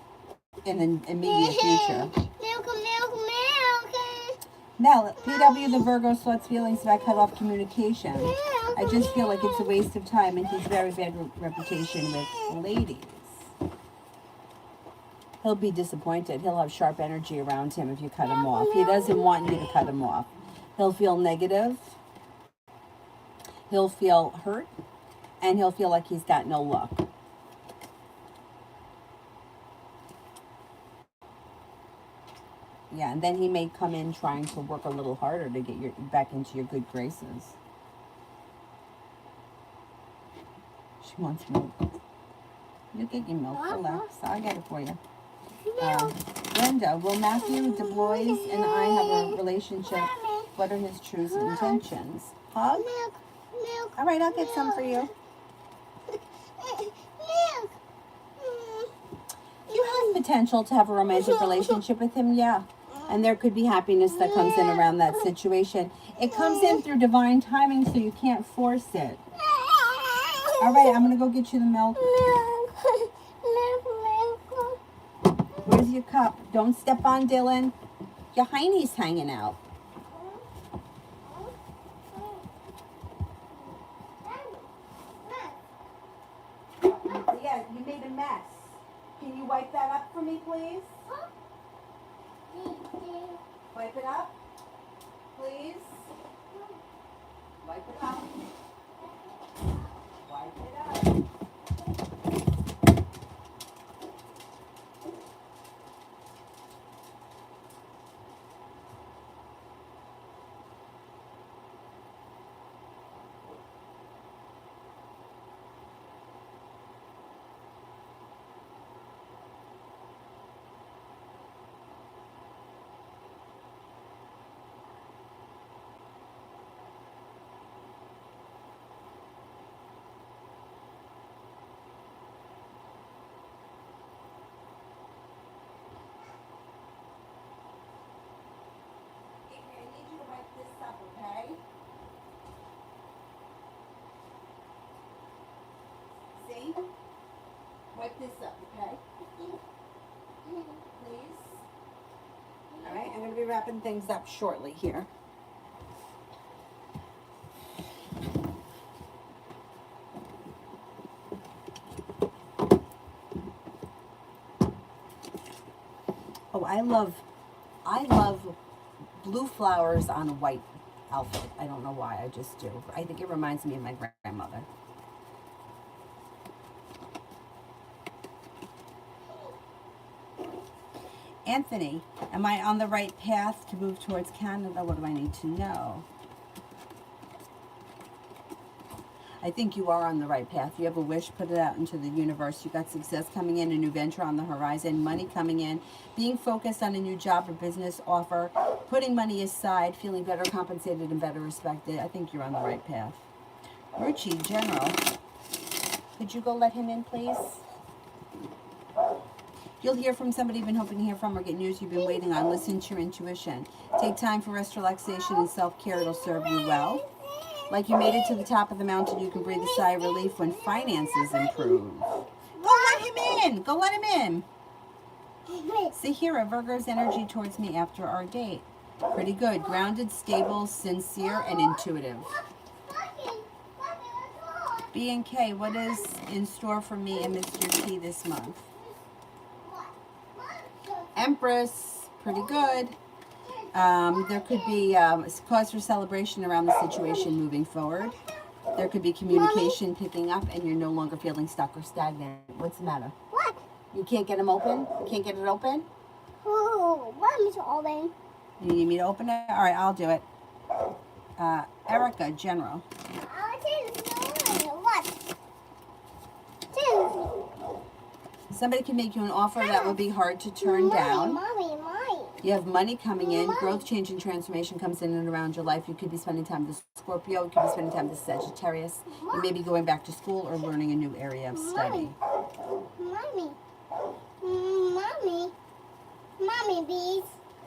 in the immediate future. Now, PW the Virgo thoughts feelings about cut off communication. I just feel like it's a waste of time and he's very bad reputation with ladies. He'll be disappointed. He'll have sharp energy around him if you cut him off. He doesn't want you to cut him off. He'll feel negative. He'll feel hurt. And he'll feel like he's got no luck. Yeah, and then he may come in trying to work a little harder to get you back into your good graces. She wants milk. You'll get your milk. Relax. I'll get it for you. Linda, will Matthew Du Bois and I have a relationship? What are his true intentions? Hug? All right, I'll get some for you. You have potential to have a romantic relationship with him, yeah. And there could be happiness that comes in around that situation. It comes in through divine timing, so you can't force it. All right, I'm going to go get you the milk. Where's your cup? Don't step on Dylan. Your hiney's hanging out. Yeah, you made a mess. Can you wipe that up for me, please? Wipe it up, please. Wipe it up. Wipe it up. Okay? See? Wipe this up, okay? Please? Alright, I'm going to be wrapping things up shortly here. Oh, I love blue flowers on a white outfit. I don't know why, I just do. I think it reminds me of my grandmother. Anthony, am I on the right path to move towards Canada? What do I need to know? I think you are on the right path. You have a wish, put it out into the universe. You got success coming in, a new venture on the horizon, money coming in, being focused on a new job or business offer, putting money aside, feeling better compensated and better respected. I think you're on the right path. Ruchi, General, could you go let him in, please? You'll hear from somebody you've been hoping to hear from or get news you've been waiting on. Listen to your intuition. Take time for rest, relaxation, and self-care. It'll serve you well. Like you made it to the top of the mountain, you can breathe a sigh of relief when finances improve. Go let him in. Go let him in. Sahira, Virgo's energy towards me after our date. Pretty good. Grounded, stable, sincere, and intuitive. B and K, what is in store for me and Mr. T this month? Empress, pretty good. There could be cause for celebration around the situation moving forward. There could be communication picking up and you're no longer feeling stuck or stagnant. What's the matter? What? You can't get them open? You can't get it open? Oh, what is open? You need me to open it? All right, I'll do it. Erica, General. What? Somebody can make you an offer that would be hard to turn down. Mommy. You have money coming in. Growth, change, and transformation comes in and around your life. You could be spending time with Scorpio. You could be spending time with Sagittarius. You may be going back to school or learning a new area of study. Mommy, please.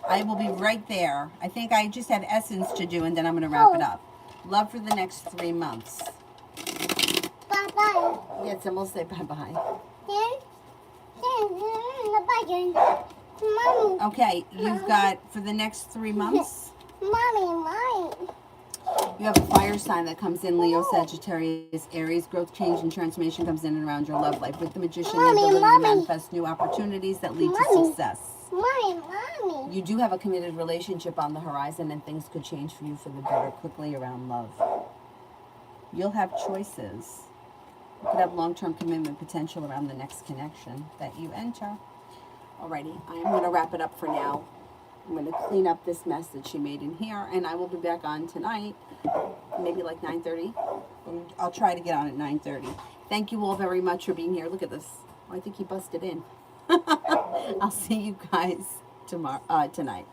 I will be right there. I think I just have essence to do, and then I'm going to wrap it up. Love for the next 3 months. Bye-bye. Yes, and we'll say bye-bye. Bye. Mommy. Okay, you've got, for the next 3 months, Mommy. you have a fire sign that comes in, Leo, Sagittarius, Aries. Growth, change, and transformation comes in and around your love life. With the Magician, the ability to manifest new opportunities that lead to success. Mommy. You do have a committed relationship on the horizon, and things could change for you for the better quickly around love. You'll have choices. You could have long-term commitment potential around the next connection that you enter. Alrighty, I am going to wrap it up for now. I'm going to clean up this mess that she made in here, and I will be back on tonight, maybe like 9:30. I'll try to get on at 9:30. Thank you all very much for being here. Look at this. Oh, I think he busted in. I'll see you guys tonight.